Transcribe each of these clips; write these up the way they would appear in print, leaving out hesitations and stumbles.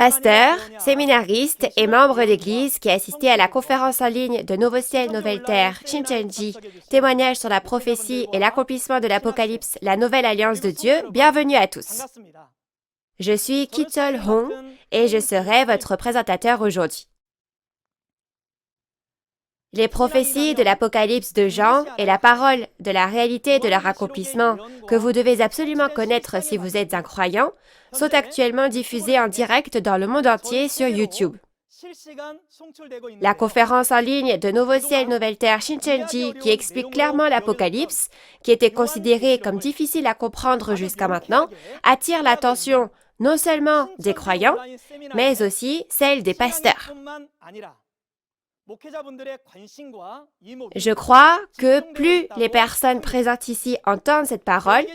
Pasteur, séminariste et membre d'Église qui a assisté à la conférence en ligne de Nouveau Ciel, Nouvelle Terre, Shincheonji, témoignage sur la prophétie et l'accomplissement de l'Apocalypse, la nouvelle alliance de Dieu, bienvenue à tous. Je suis Ki-Chol Hong et je serai votre présentateur aujourd'hui. Les prophéties de l'Apocalypse de Jean et la parole de la réalité de leur accomplissement, que vous devez absolument connaître si vous êtes un croyant, sont actuellement diffusées en direct dans le monde entier sur YouTube. La conférence en ligne de Nouveau Ciel, Nouvelle Terre, Shincheonji, qui explique clairement l'Apocalypse, qui était considéré comme difficile à comprendre jusqu'à maintenant, attire l'attention non seulement des croyants, mais aussi celle des pasteurs. Je crois que plus les personnes présentes ici entendent cette parole,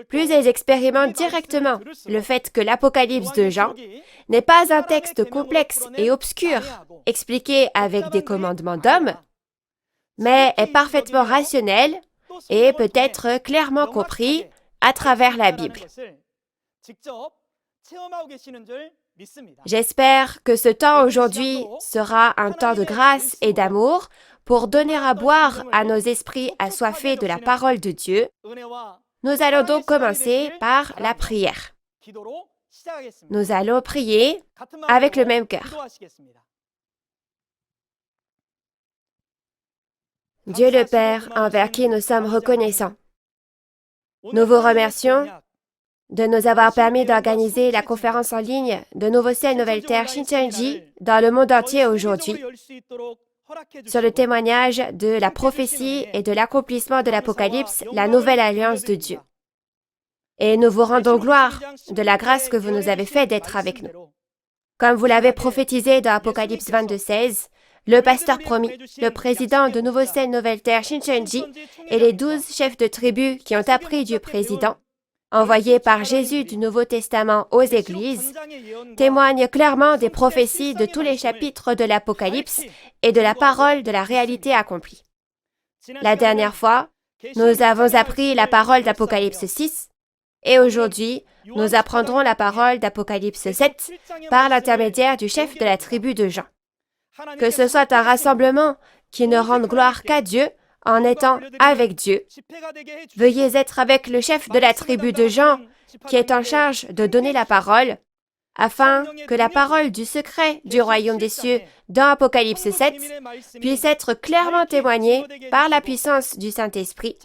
plus elles expérimentent directement le fait que l'Apocalypse de Jean n'est pas un texte complexe et obscur, expliqué avec des commandements d'hommes, mais est parfaitement rationnel et peut être clairement compris à travers la Bible. J'espère que ce temps aujourd'hui sera un temps de grâce et d'amour pour donner à boire à nos esprits assoiffés de la parole de Dieu. Nous allons donc commencer par la prière. Nous allons prier avec le même cœur. Dieu le Père, envers qui nous sommes reconnaissants, nous vous remercions de nous avoir permis d'organiser la conférence en ligne de Nouveau Ciel, Nouvelle Terre, Shincheonji dans le monde entier aujourd'hui sur le témoignage de la prophétie et de l'accomplissement de l'Apocalypse, la nouvelle alliance de Dieu. Et nous vous rendons gloire de la grâce que vous nous avez fait d'être avec nous. Comme vous l'avez prophétisé dans Apocalypse 22:16, le pasteur promis, le président de Nouveau Ciel, Nouvelle Terre, Shincheonji et les 12 chefs de tribu qui ont appris du président, envoyé par Jésus du Nouveau Testament aux églises, témoigne clairement des prophéties de tous les chapitres de l'Apocalypse et de la parole de la réalité accomplie. La dernière fois, nous avons appris la parole d'Apocalypse 6 et aujourd'hui, nous apprendrons la parole d'Apocalypse 7 par l'intermédiaire du chef de la tribu de Jean. Que ce soit un rassemblement qui ne rende gloire qu'à Dieu, en étant avec Dieu. Veuillez être avec le chef de la tribu de Jean, qui est en charge de donner la parole, afin que la parole du secret du royaume des cieux dans Apocalypse 7 puisse être clairement témoignée par la puissance du Saint-Esprit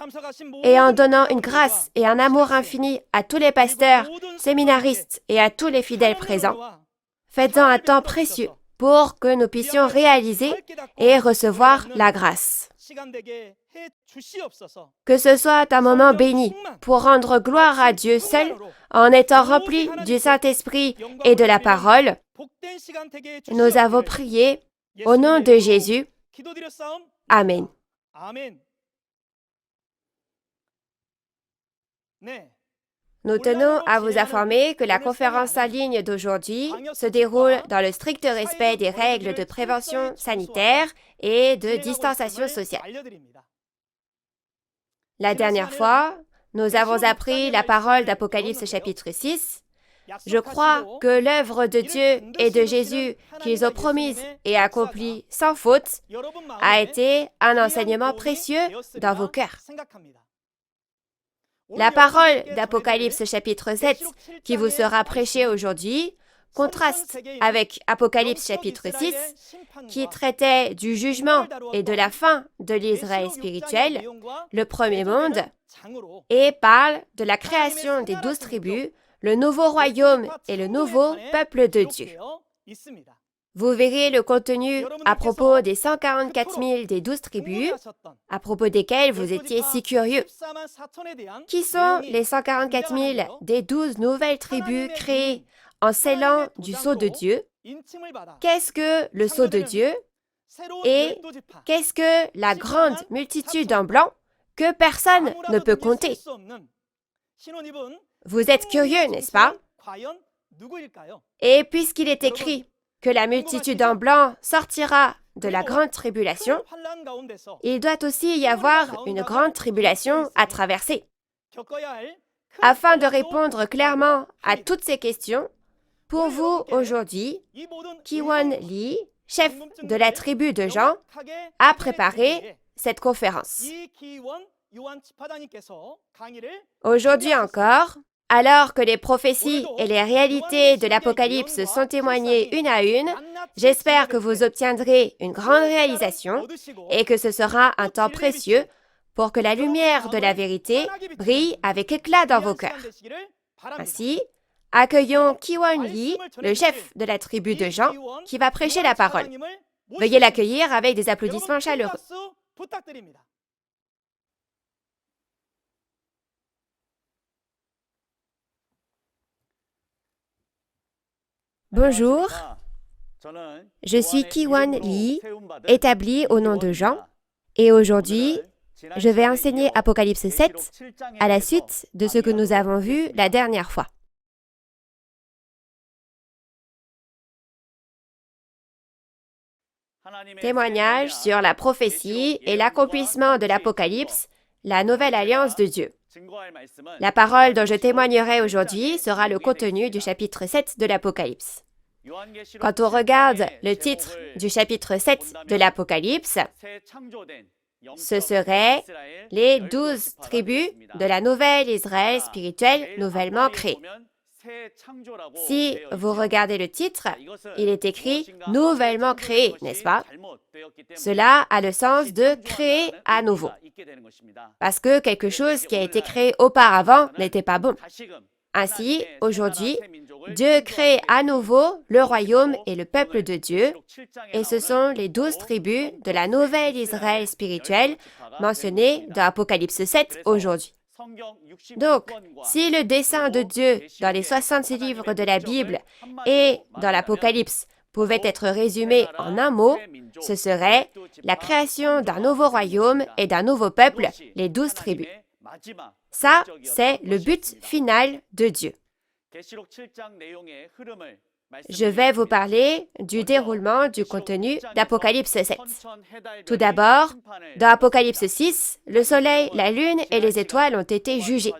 et en donnant une grâce et un amour infini à tous les pasteurs, séminaristes et à tous les fidèles présents. Faites-en un temps précieux pour que nous puissions réaliser et recevoir la grâce. Que ce soit un moment béni pour rendre gloire à Dieu seul en étant rempli du Saint-Esprit et de la parole. Nous avons prié au nom de Jésus. Amen. Nous tenons à vous informer que la conférence en ligne d'aujourd'hui se déroule dans le strict respect des règles de prévention sanitaire et de distanciation sociale. La dernière fois, nous avons appris la parole d'Apocalypse chapitre 6. Je crois que l'œuvre de Dieu et de Jésus qu'ils ont promise et accomplie sans faute a été un enseignement précieux dans vos cœurs. La parole d'Apocalypse chapitre 7 qui vous sera prêchée aujourd'hui contraste avec Apocalypse chapitre 6 qui traitait du jugement et de la fin de l'Israël spirituel, le premier monde, et parle de la création des 12 tribus, le nouveau royaume et le nouveau peuple de Dieu. Vous verrez le contenu à propos des 144 000 des 12 tribus, à propos desquels vous étiez si curieux. Qui sont les 144 000 des 12 nouvelles tribus créées en scellant du sceau de Dieu? Qu'est-ce que le sceau de Dieu? Et qu'est-ce que la grande multitude en blanc que personne ne peut compter? Vous êtes curieux, n'est-ce pas? Et puisqu'il est écrit que la multitude en blanc sortira de la grande tribulation, il doit aussi y avoir une grande tribulation à traverser. Afin de répondre clairement à toutes ces questions, Pour vous, aujourd'hui, Ki-won Lee, chef de la tribu de Jean, a préparé cette conférence. Aujourd'hui encore, alors que les prophéties et les réalités de l'Apocalypse sont témoignées une à une, j'espère que vous obtiendrez une grande réalisation et que ce sera un temps précieux pour que la lumière de la vérité brille avec éclat dans vos cœurs. Ainsi, accueillons Ki-won Lee, le chef de la tribu de Jean, qui va prêcher la parole. Veuillez l'accueillir avec des applaudissements chaleureux. Bonjour, je suis Ki-won Lee, établi au nom de Jean, et aujourd'hui, je vais enseigner Apocalypse 7 à la suite de ce que nous avons vu la dernière fois. Témoignage sur la prophétie et l'accomplissement de l'Apocalypse, la nouvelle alliance de Dieu. La parole dont je témoignerai aujourd'hui sera le contenu du chapitre 7 de l'Apocalypse. Quand on regarde le titre du chapitre 7 de l'Apocalypse, ce serait les 12 tribus de la nouvelle Israël spirituelle nouvellement créée. Si vous regardez le titre, il est écrit « nouvellement créé », n'est-ce pas? Cela a le sens de créer à nouveau. Parce que quelque chose qui a été créé auparavant n'était pas bon. Ainsi, aujourd'hui, Dieu crée à nouveau le royaume et le peuple de Dieu, et ce sont les 12 tribus de la nouvelle Israël spirituelle mentionnées dans Apocalypse 7 aujourd'hui. Donc, si le dessein de Dieu dans les 66 livres de la Bible et dans l'Apocalypse pouvait être résumé en un mot, ce serait la création d'un nouveau royaume et d'un nouveau peuple, les 12 tribus. Ça, c'est le but final de Dieu. Je vais vous parler du déroulement du contenu d'Apocalypse 7. Tout d'abord, dans Apocalypse 6, le soleil, la lune et les étoiles ont été jugés.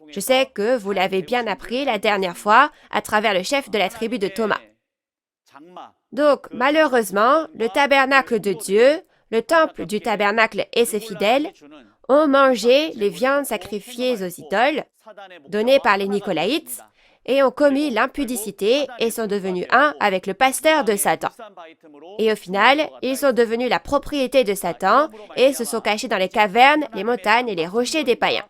Je sais que vous l'avez bien appris la dernière fois à travers le chef de la tribu de Thomas. Donc, malheureusement, le tabernacle de Dieu, le temple du tabernacle et ses fidèles ont mangé les viandes sacrifiées aux idoles, données par les Nicolaïtes, et ont commis l'impudicité et sont devenus un avec le pasteur de Satan. Et au final, ils sont devenus la propriété de Satan et se sont cachés dans les cavernes, les montagnes et les rochers des païens.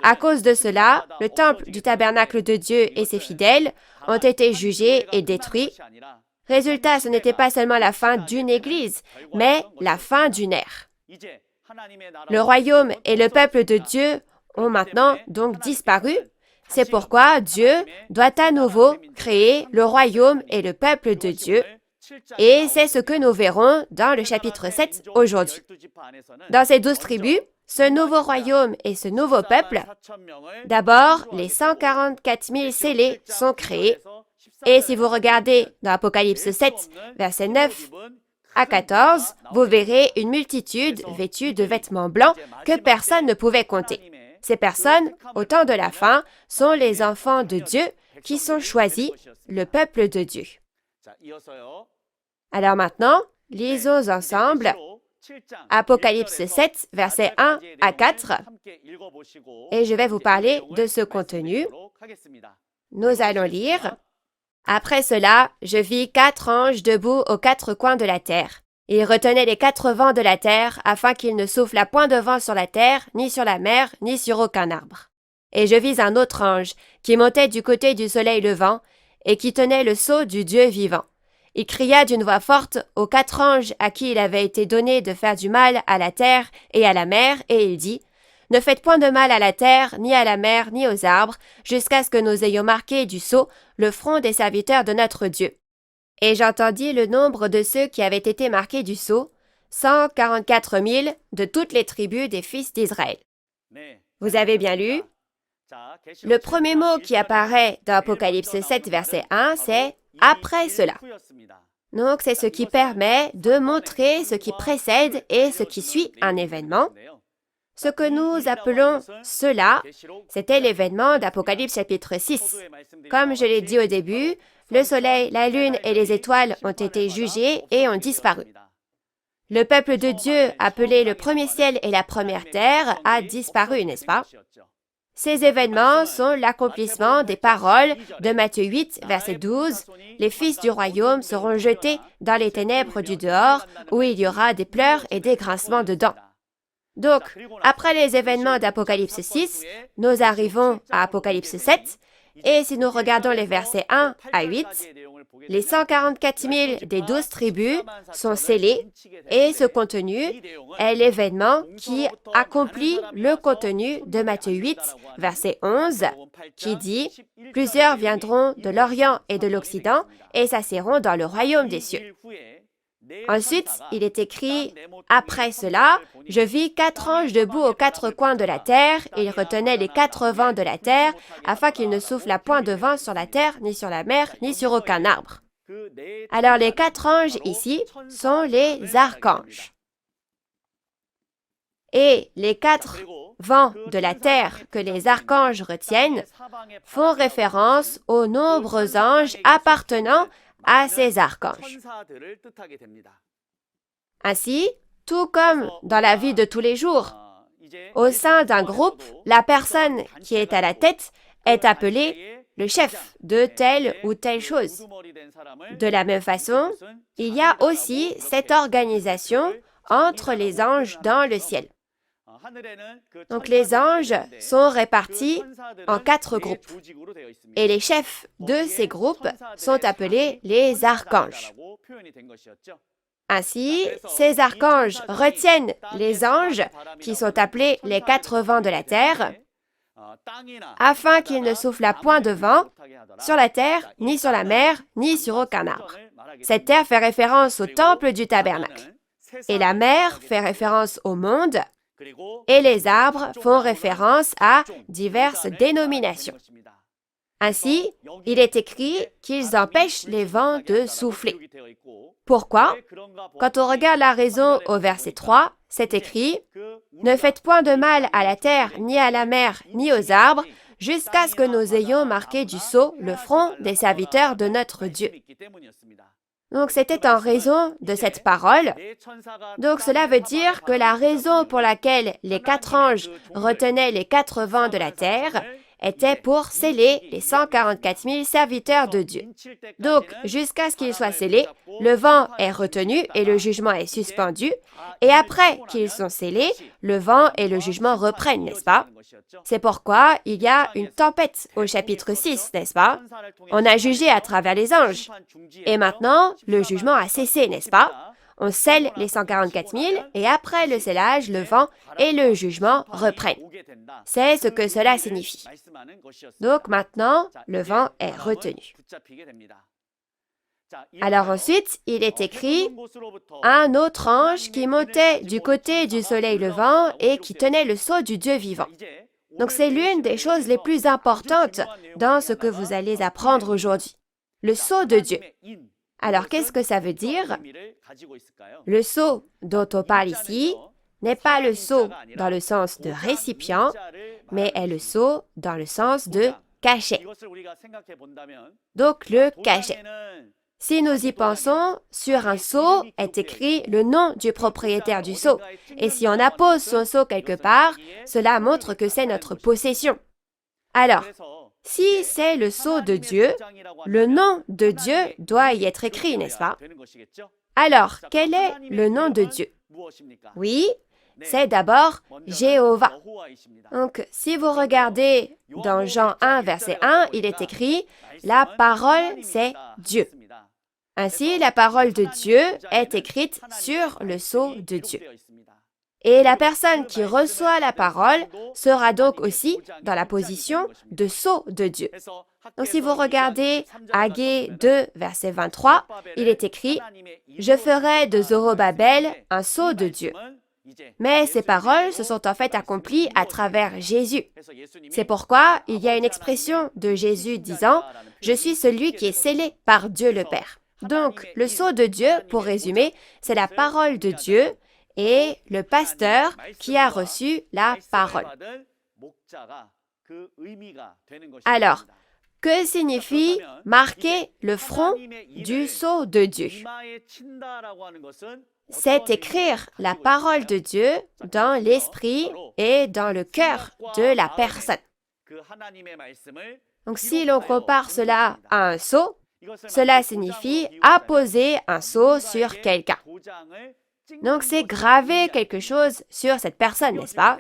À cause de cela, le temple du tabernacle de Dieu et ses fidèles ont été jugés et détruits. Résultat, ce n'était pas seulement la fin d'une église, mais la fin d'une ère. Le royaume et le peuple de Dieu ont maintenant donc disparu. C'est pourquoi Dieu doit à nouveau créer le royaume et le peuple de Dieu. Et c'est ce que nous verrons dans le chapitre 7 aujourd'hui. Dans ces 12 tribus, ce nouveau royaume et ce nouveau peuple, d'abord, les 144 000 scellés sont créés. Et si vous regardez dans Apocalypse 7, versets 9 à 14, vous verrez une multitude vêtue de vêtements blancs que personne ne pouvait compter. Ces personnes, au temps de la fin, sont les enfants de Dieu qui sont choisis, le peuple de Dieu. Alors maintenant, lisons ensemble Apocalypse 7, versets 1 à 4, et je vais vous parler de ce contenu. Nous allons lire. Après cela, je vis 4 anges debout aux 4 coins de la terre. Ils retenaient les 4 vents de la terre, afin qu'il ne souffle point de vent sur la terre, ni sur la mer, ni sur aucun arbre. Et je vis un autre ange, qui montait du côté du soleil levant, et qui tenait le sceau du Dieu vivant. Il cria d'une voix forte aux 4 anges à qui il avait été donné de faire du mal à la terre et à la mer, et il dit, « Ne faites point de mal à la terre, ni à la mer, ni aux arbres, jusqu'à ce que nous ayons marqué du sceau le front des serviteurs de notre Dieu. » Et j'entendis le nombre de ceux qui avaient été marqués du sceau, 144 000 de toutes les tribus des fils d'Israël. Vous avez bien lu? Le premier mot qui apparaît dans Apocalypse 7, verset 1, c'est « après cela ». Donc, c'est ce qui permet de montrer ce qui précède et ce qui suit un événement. Ce que nous appelons cela, c'était l'événement d'Apocalypse chapitre 6. Comme je l'ai dit au début, le soleil, la lune et les étoiles ont été jugés et ont disparu. Le peuple de Dieu, appelé le premier ciel et la première terre, a disparu, n'est-ce pas? Ces événements sont l'accomplissement des paroles de Matthieu 8, verset 12. Les fils du royaume seront jetés dans les ténèbres du dehors, où il y aura des pleurs et des grincements de dents. Donc, après les événements d'Apocalypse 6, nous arrivons à Apocalypse 7, et si nous regardons les versets 1 à 8, les 144 000 des 12 tribus sont scellés et ce contenu est l'événement qui accomplit le contenu de Matthieu 8, verset 11, qui dit « Plusieurs viendront de l'Orient et de l'Occident et s'assieront dans le royaume des cieux. » Ensuite, il est écrit « Après cela, je vis 4 anges debout aux 4 coins de la terre, et ils retenaient les 4 vents de la terre, afin qu'il ne souffle point de vent sur la terre, ni sur la mer, ni sur aucun arbre. » Alors les 4 anges ici sont les archanges. Et les 4 vents de la terre que les archanges retiennent font référence aux nombreux anges appartenant à ces archanges. Ainsi, tout comme dans la vie de tous les jours, au sein d'un groupe, la personne qui est à la tête est appelée le chef de telle ou telle chose. De la même façon, il y a aussi cette organisation entre les anges dans le ciel. Donc les anges sont répartis en 4 groupes et les chefs de ces groupes sont appelés les archanges. Ainsi, ces archanges retiennent les anges qui sont appelés les 4 vents de la terre afin qu'il ne souffle point de vent sur la terre, ni sur la mer, ni sur aucun arbre. Cette terre fait référence au temple du tabernacle et la mer fait référence au monde et les arbres font référence à diverses dénominations. Ainsi, il est écrit qu'ils empêchent les vents de souffler. Pourquoi? Quand on regarde la raison au verset 3, c'est écrit « Ne faites point de mal à la terre, ni à la mer, ni aux arbres, jusqu'à ce que nous ayons marqué du sceau le front des serviteurs de notre Dieu. » Donc c'était en raison de cette parole. Donc cela veut dire que la raison pour laquelle les 4 anges retenaient les 4 vents de la terre était pour sceller les 144 000 serviteurs de Dieu. Donc, jusqu'à ce qu'ils soient scellés, le vent est retenu et le jugement est suspendu, et après qu'ils sont scellés, le vent et le jugement reprennent, n'est-ce pas? C'est pourquoi il y a une tempête au chapitre 6, n'est-ce pas? On a jugé à travers les anges, et maintenant, le jugement a cessé, n'est-ce pas? On scelle les 144 000 et après le scellage, le vent et le jugement reprennent. C'est ce que cela signifie. Donc maintenant, le vent est retenu. Alors ensuite, il est écrit « Un autre ange qui montait du côté du soleil levant et qui tenait le sceau du Dieu vivant. » Donc c'est l'une des choses les plus importantes dans ce que vous allez apprendre aujourd'hui. Le sceau de Dieu. Alors, qu'est-ce que ça veut dire? Le sceau dont on parle ici n'est pas le sceau dans le sens de récipient, mais est le sceau dans le sens de cachet. Donc, le cachet. Si nous y pensons, sur un sceau est écrit le nom du propriétaire du sceau. Et si on appose son sceau quelque part, cela montre que c'est notre possession. Alors, si c'est le sceau de Dieu, le nom de Dieu doit y être écrit, n'est-ce pas? Alors, quel est le nom de Dieu? Oui, c'est d'abord Jéhovah. Donc, si vous regardez dans Jean 1, verset 1, il est écrit « La parole, c'est Dieu ». Ainsi, la parole de Dieu est écrite sur le sceau de Dieu. Et la personne qui reçoit la parole sera donc aussi dans la position de sceau de Dieu. Donc si vous regardez Agée 2, verset 23, il est écrit « Je ferai de Zorobabel un sceau de Dieu ». Mais ces paroles se sont en fait accomplies à travers Jésus. C'est pourquoi il y a une expression de Jésus disant « Je suis celui qui est scellé par Dieu le Père ». Donc, le sceau de Dieu, pour résumer, c'est la parole de Dieu et le pasteur qui a reçu la parole. Alors, Que signifie marquer le front du sceau de Dieu? C'est écrire la parole de Dieu dans l'esprit et dans le cœur de la personne. Donc si l'on compare cela à un sceau, cela signifie apposer un sceau sur quelqu'un. Donc c'est graver quelque chose sur cette personne, n'est-ce pas?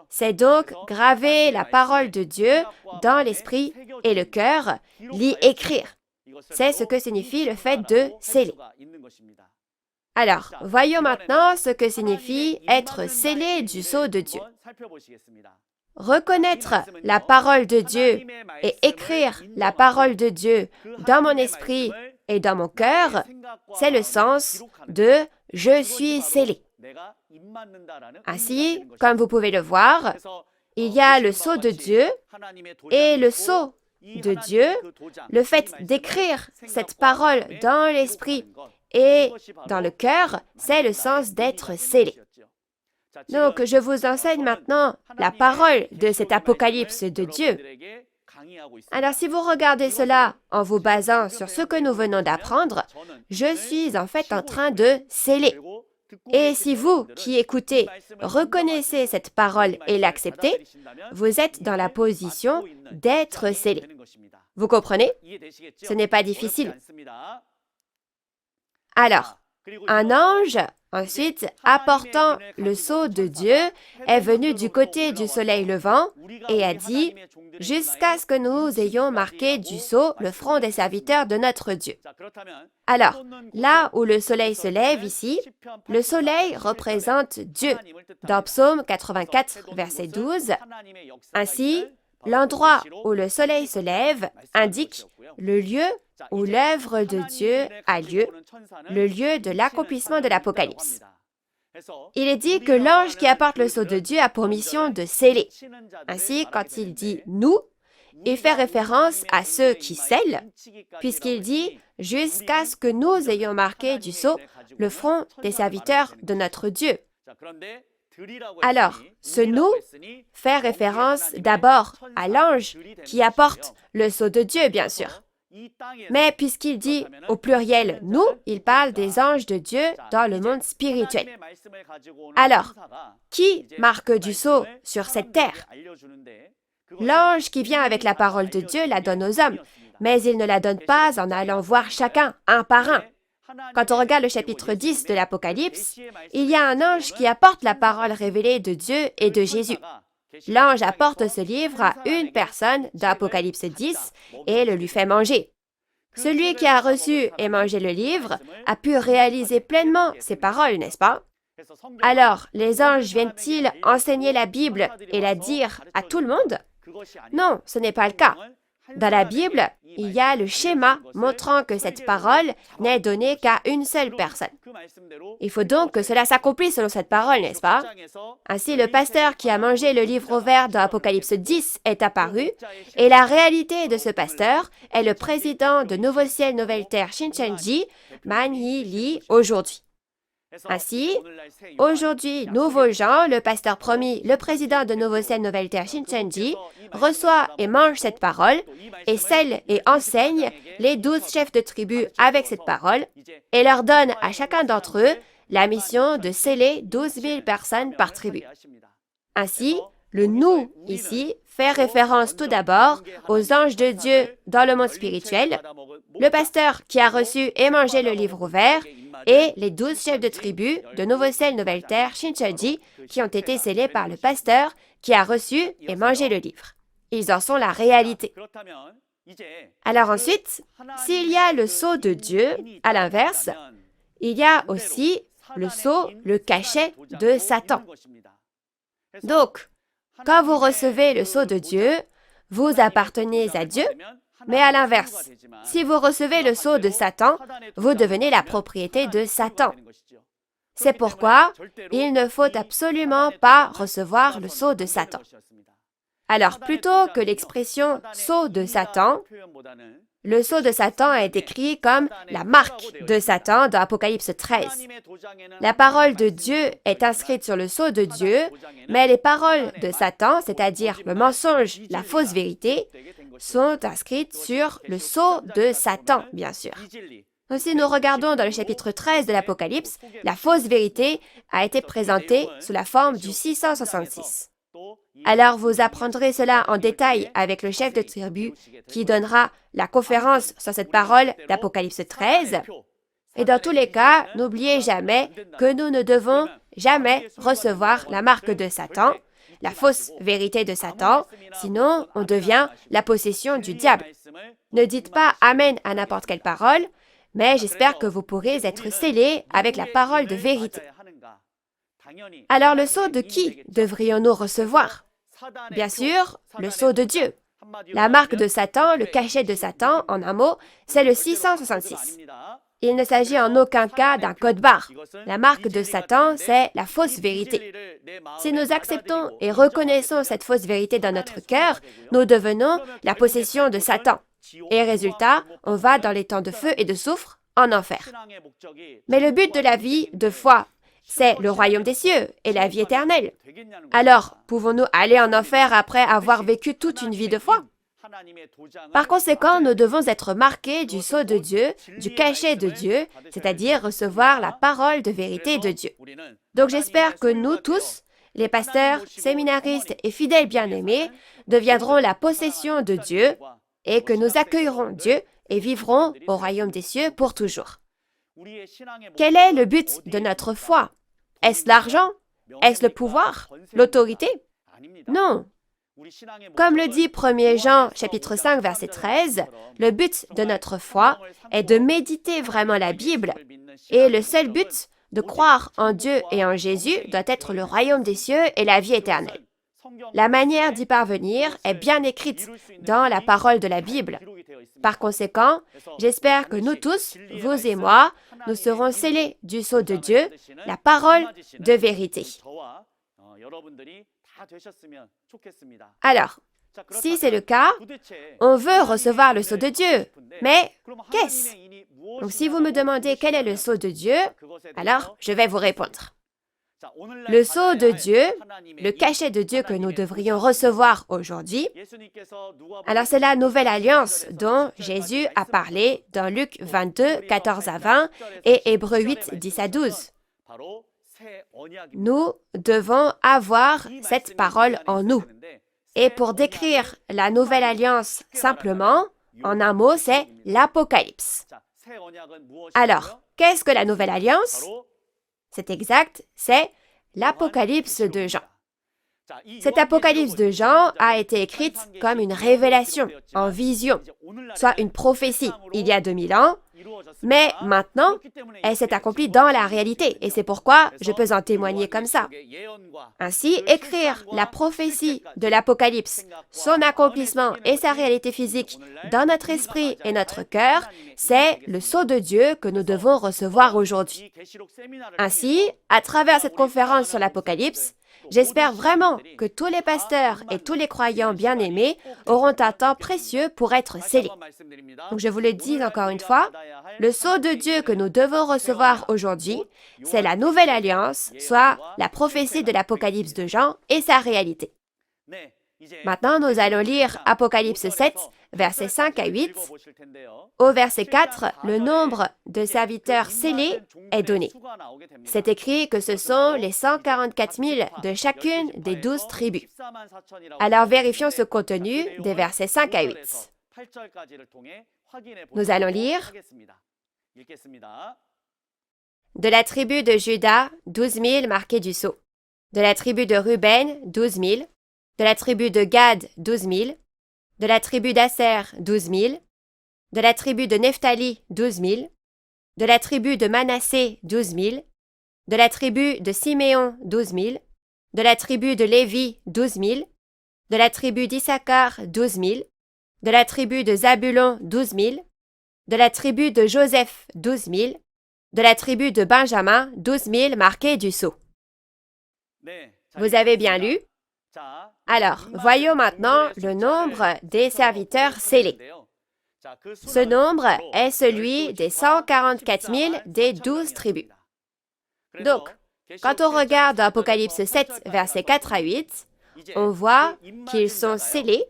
C'est donc graver la parole de Dieu dans l'esprit et le cœur, l'y écrire. C'est ce que signifie le fait de sceller. Alors, voyons maintenant ce que signifie être scellé du sceau de Dieu. Reconnaître la parole de Dieu et écrire la parole de Dieu dans mon esprit et dans mon cœur, c'est le sens de « je suis scellé ». Ainsi, comme vous pouvez le voir, il y a le sceau de Dieu et le sceau de Dieu, le fait d'écrire cette parole dans l'esprit et dans le cœur, c'est le sens d'être scellé. Donc, je vous enseigne maintenant la parole de cet apocalypse de Dieu. Alors, si vous regardez cela en vous basant sur ce que nous venons d'apprendre, je suis en fait en train de sceller. Et si vous, qui écoutez, reconnaissez cette parole et l'acceptez, vous êtes dans la position d'être scellé. Vous comprenez? Ce n'est pas difficile. Alors, un ange, ensuite, apportant le sceau de Dieu, est venu du côté du soleil levant et a dit « Jusqu'à ce que nous ayons marqué du sceau le front des serviteurs de notre Dieu. » Alors, là où le soleil se lève ici, le soleil représente Dieu. Dans Psaume 84, verset 12, ainsi, l'endroit où le soleil se lève indique le lieu où l'œuvre de Dieu a lieu, le lieu de l'accomplissement de l'Apocalypse. Il est dit que l'ange qui apporte le sceau de Dieu a pour mission de sceller. Ainsi, quand il dit « nous », il fait référence à ceux qui scellent, puisqu'il dit « jusqu'à ce que nous ayons marqué du sceau le front des serviteurs de notre Dieu ». Alors, ce « nous » fait référence d'abord à l'ange qui apporte le sceau de Dieu, bien sûr. Mais puisqu'il dit au pluriel « nous », il parle des anges de Dieu dans le monde spirituel. Alors, qui marque du sceau sur cette terre? L'ange qui vient avec la parole de Dieu la donne aux hommes, mais il ne la donne pas en allant voir chacun, un par un. Quand on regarde le chapitre 10 de l'Apocalypse, il y a un ange qui apporte la parole révélée de Dieu et de Jésus. L'ange apporte ce livre à une personne d'Apocalypse 10 et le lui fait manger. Celui qui a reçu et mangé le livre a pu réaliser pleinement ces paroles, n'est-ce pas? Alors, les anges viennent-ils enseigner la Bible et la dire à tout le monde? Non, ce n'est pas le cas. Dans la Bible, il y a le schéma montrant que cette parole n'est donnée qu'à une seule personne. Il faut donc que cela s'accomplisse selon cette parole, n'est-ce pas? Ainsi, le pasteur qui a mangé le livre ouvert dans Apocalypse 10 est apparu, et la réalité de ce pasteur est le président de Nouveau Ciel, Nouvelle Terre, Shincheonji, Man Hee Lee, aujourd'hui. Ainsi, aujourd'hui, Nouveau Jean, le pasteur promis, le président de Nouveau Ciel, Nouvelle Terre, Shincheonji, reçoit et mange cette parole et scelle et enseigne les 12 chefs de tribu avec cette parole et leur donne à chacun d'entre eux la mission de sceller 12 000 personnes par tribu. Ainsi, le « nous » ici fait référence tout d'abord aux anges de Dieu dans le monde spirituel, le pasteur qui a reçu et mangé le livre ouvert, et les 12 chefs de tribu de Nouveau Ciel, Nouvelle Terre, Shincheonji, qui ont été scellés par le pasteur qui a reçu et mangé le livre. Ils en sont la réalité. Alors ensuite, s'il y a le sceau de Dieu, à l'inverse, il y a aussi le sceau, le cachet de Satan. Donc, quand vous recevez le sceau de Dieu, vous appartenez à Dieu, mais à l'inverse, si vous recevez le sceau de Satan, vous devenez la propriété de Satan. C'est pourquoi il ne faut absolument pas recevoir le sceau de Satan. Alors, plutôt que l'expression « sceau de Satan », le sceau de Satan est décrit comme la marque de Satan dans Apocalypse 13. La parole de Dieu est inscrite sur le sceau de Dieu, mais les paroles de Satan, c'est-à-dire le mensonge, la fausse vérité, sont inscrites sur le sceau de Satan, bien sûr. Si nous regardons dans le chapitre 13 de l'Apocalypse, la fausse vérité a été présentée sous la forme du 666. Alors vous apprendrez cela en détail avec le chef de tribu qui donnera la conférence sur cette parole d'Apocalypse 13. Et dans tous les cas, n'oubliez jamais que nous ne devons jamais recevoir la marque de Satan, la fausse vérité de Satan, sinon on devient la possession du diable. Ne dites pas Amen à n'importe quelle parole, mais j'espère que vous pourrez être scellés avec la parole de vérité. Alors le sceau de qui devrions-nous recevoir? Bien sûr, le sceau de Dieu. La marque de Satan, le cachet de Satan, en un mot, c'est le 666. Il ne s'agit en aucun cas d'un code barre. La marque de Satan, c'est la fausse vérité. Si nous acceptons et reconnaissons cette fausse vérité dans notre cœur, nous devenons la possession de Satan. Et résultat, on va dans les temps de feu et de soufre en enfer. Mais le but de la vie de foi, c'est le royaume des cieux et la vie éternelle. Alors, pouvons-nous aller en enfer après avoir vécu toute une vie de foi? Par conséquent, nous devons être marqués du sceau de Dieu, du cachet de Dieu, c'est-à-dire recevoir la parole de vérité de Dieu. Donc j'espère que nous tous, les pasteurs, séminaristes et fidèles bien-aimés, deviendront la possession de Dieu et que nous accueillerons Dieu et vivrons au royaume des cieux pour toujours. Quel est le but de notre foi? Est-ce l'argent? Est-ce le pouvoir? L'autorité? Non. Comme le dit 1 Jean chapitre 5 verset 13, le but de notre foi est de méditer vraiment la Bible et le seul but de croire en Dieu et en Jésus doit être le royaume des cieux et la vie éternelle. La manière d'y parvenir est bien écrite dans la parole de la Bible. Par conséquent, j'espère que nous tous, vous et moi, nous serons scellés du sceau de Dieu, la parole de vérité. Alors, si c'est le cas, on veut recevoir le sceau de Dieu, mais qu'est-ce? Donc si vous me demandez quel est le sceau de Dieu, alors je vais vous répondre. Le sceau de Dieu, le cachet de Dieu que nous devrions recevoir aujourd'hui, alors c'est la nouvelle alliance dont Jésus a parlé dans Luc 22, 14 à 20 et Hébreux 8, 10 à 12. Nous devons avoir cette parole en nous. Et pour décrire la nouvelle alliance simplement, en un mot, c'est l'Apocalypse. Alors, qu'est-ce que la nouvelle alliance? C'est exact, c'est l'Apocalypse de Jean. Cette Apocalypse de Jean a été écrite comme une révélation, en vision, soit une prophétie il y a 2000 ans, mais maintenant, elle s'est accomplie dans la réalité et c'est pourquoi je peux en témoigner comme ça. Ainsi, écrire la prophétie de l'Apocalypse, son accomplissement et sa réalité physique dans notre esprit et notre cœur, c'est le sceau de Dieu que nous devons recevoir aujourd'hui. Ainsi, à travers cette conférence sur l'Apocalypse, j'espère vraiment que tous les pasteurs et tous les croyants bien-aimés auront un temps précieux pour être scellés. Donc je vous le dis encore une fois, le sceau de Dieu que nous devons recevoir aujourd'hui, c'est la nouvelle alliance, soit la prophétie de l'Apocalypse de Jean et sa réalité. Maintenant, nous allons lire Apocalypse 7, versets 5 à 8. Au verset 4, le nombre de serviteurs scellés est donné. C'est écrit que ce sont les 144 000 de chacune des 12 tribus. Alors vérifions ce contenu des versets 5 à 8. Nous allons lire. De la tribu de Juda, 12 000 marqués du sceau. De la tribu de Ruben, 12 000. De la tribu de Gad, 12 000. De la tribu d'Asser, 12 000. De la tribu de Nephtali, 12 000. De la tribu de Manassé, 12 000. De la tribu de Siméon, 12 000. De la tribu de Lévi, 12 000. De la tribu d'Issachar, 12 000. De la tribu de Zabulon, 12 000. De la tribu de Joseph, 12 000. De la tribu de Benjamin, 12 000 marqués du sceau. Vous avez bien lu? Alors, voyons maintenant le nombre des serviteurs scellés. Ce nombre est celui des 144 000 des 12 tribus. Donc, quand on regarde Apocalypse 7, versets 4 à 8, on voit qu'ils sont scellés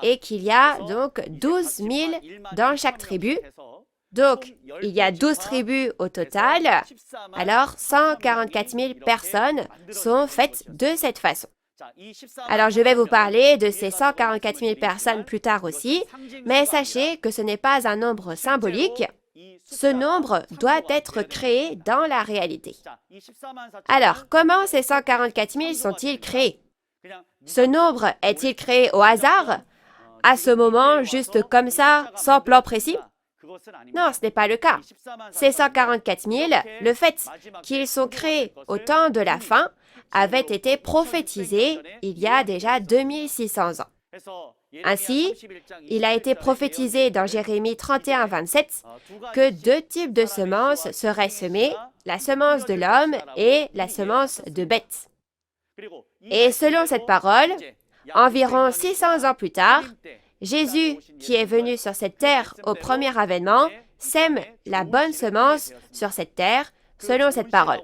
et qu'il y a donc 12 000 dans chaque tribu. Donc, il y a 12 tribus au total, alors 144 000 personnes sont faites de cette façon. Alors, je vais vous parler de ces 144 000 personnes plus tard aussi, mais sachez que ce n'est pas un nombre symbolique. Ce nombre doit être créé dans la réalité. Alors, comment ces 144 000 sont-ils créés? Ce nombre est-il créé au hasard, à ce moment, juste comme ça, sans plan précis? Non, ce n'est pas le cas. Ces 144 000, le fait qu'ils sont créés au temps de la fin, avait été prophétisé il y a déjà 2600 ans. Ainsi, il a été prophétisé dans Jérémie 31, 27 que 2 types de semences seraient semées, la semence de l'homme et la semence de bête. Et selon cette parole, environ 600 ans plus tard, Jésus, qui est venu sur cette terre au premier avènement, sème la bonne semence sur cette terre selon cette parole.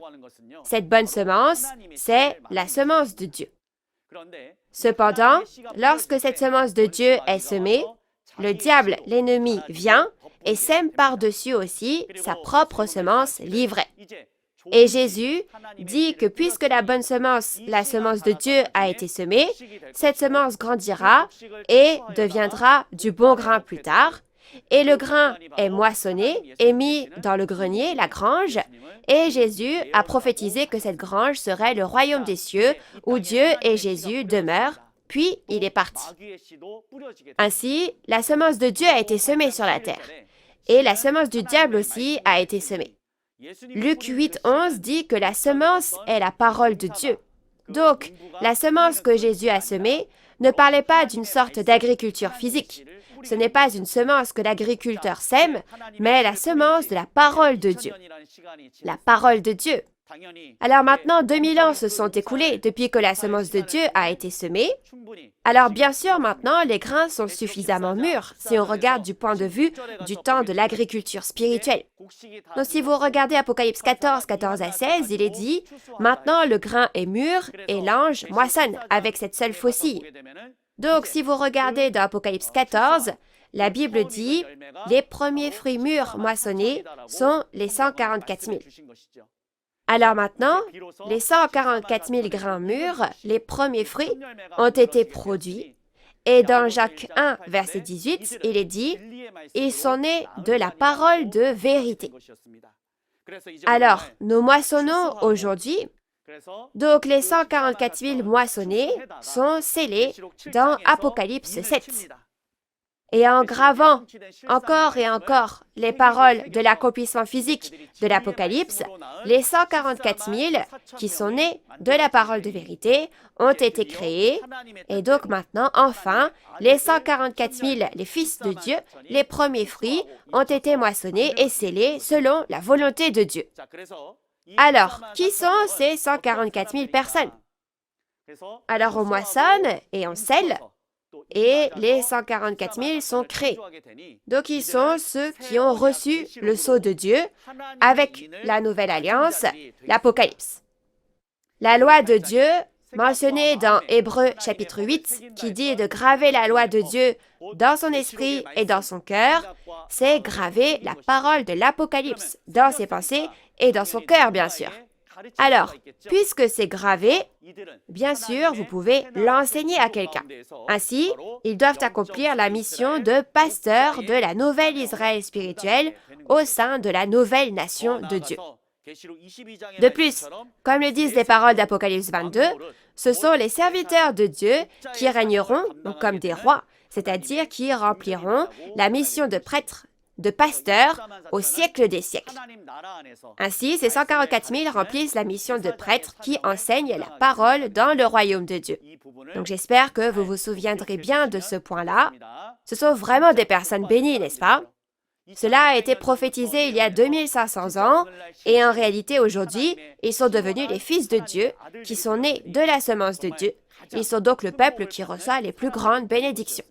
Cette bonne semence, c'est la semence de Dieu. Cependant, lorsque cette semence de Dieu est semée, le diable, l'ennemi, vient et sème par-dessus aussi sa propre semence livrée. Et Jésus dit que puisque la bonne semence, la semence de Dieu, a été semée, cette semence grandira et deviendra du bon grain plus tard. Et le grain est moissonné et mis dans le grenier, la grange, et Jésus a prophétisé que cette grange serait le royaume des cieux où Dieu et Jésus demeurent, puis il est parti. Ainsi, la semence de Dieu a été semée sur la terre, et la semence du diable aussi a été semée. Luc 8, 11 dit que la semence est la parole de Dieu. Donc, la semence que Jésus a semée ne parlait pas d'une sorte d'agriculture physique. Ce n'est pas une semence que l'agriculteur sème, mais la semence de la parole de Dieu. La parole de Dieu. Alors maintenant, 2000 ans se sont écoulés depuis que la semence de Dieu a été semée. Alors bien sûr, maintenant, les grains sont suffisamment mûrs si on regarde du point de vue du temps de l'agriculture spirituelle. Donc si vous regardez Apocalypse 14, 14 à 16, il est dit « Maintenant le grain est mûr et l'ange moissonne avec cette seule faucille. » Donc si vous regardez dans Apocalypse 14, la Bible dit « Les premiers fruits mûrs moissonnés sont les 144 000. » Alors maintenant, les 144 000 grains mûrs, les premiers fruits, ont été produits. Et dans Jacques 1, verset 18, il est dit « Ils sont nés de la parole de vérité. » Alors, nous moissonnons aujourd'hui. Donc, les 144 000 moissonnés sont scellés dans Apocalypse 7. Et en gravant encore et encore les paroles de l'accomplissement physique de l'Apocalypse, les 144 000 qui sont nés de la parole de vérité ont été créés. Et donc maintenant, enfin, les 144 000, les fils de Dieu, les premiers fruits, ont été moissonnés et scellés selon la volonté de Dieu. Alors, qui sont ces 144 000 personnes? Alors, on moissonne et on scelle. Et les 144 000 sont créés. Donc, ils sont ceux qui ont reçu le sceau de Dieu avec la nouvelle alliance, l'Apocalypse. La loi de Dieu, mentionnée dans Hébreux chapitre 8, qui dit de graver la loi de Dieu dans son esprit et dans son cœur, c'est graver la parole de l'Apocalypse dans ses pensées et dans son cœur, bien sûr. Alors, puisque c'est gravé, bien sûr, vous pouvez l'enseigner à quelqu'un. Ainsi, ils doivent accomplir la mission de pasteur de la nouvelle Israël spirituelle au sein de la nouvelle nation de Dieu. De plus, comme le disent les paroles d'Apocalypse 22, ce sont les serviteurs de Dieu qui régneront donc comme des rois, c'est-à-dire qui rempliront la mission de prêtre, de pasteur au siècle des siècles. Ainsi, ces 144 000 remplissent la mission de prêtre qui enseigne la parole dans le royaume de Dieu. Donc j'espère que vous vous souviendrez bien de ce point-là. Ce sont vraiment des personnes bénies, n'est-ce pas? Cela a été prophétisé il y a 2500 ans et en réalité aujourd'hui, ils sont devenus les fils de Dieu qui sont nés de la semence de Dieu. Ils sont donc le peuple qui reçoit les plus grandes bénédictions.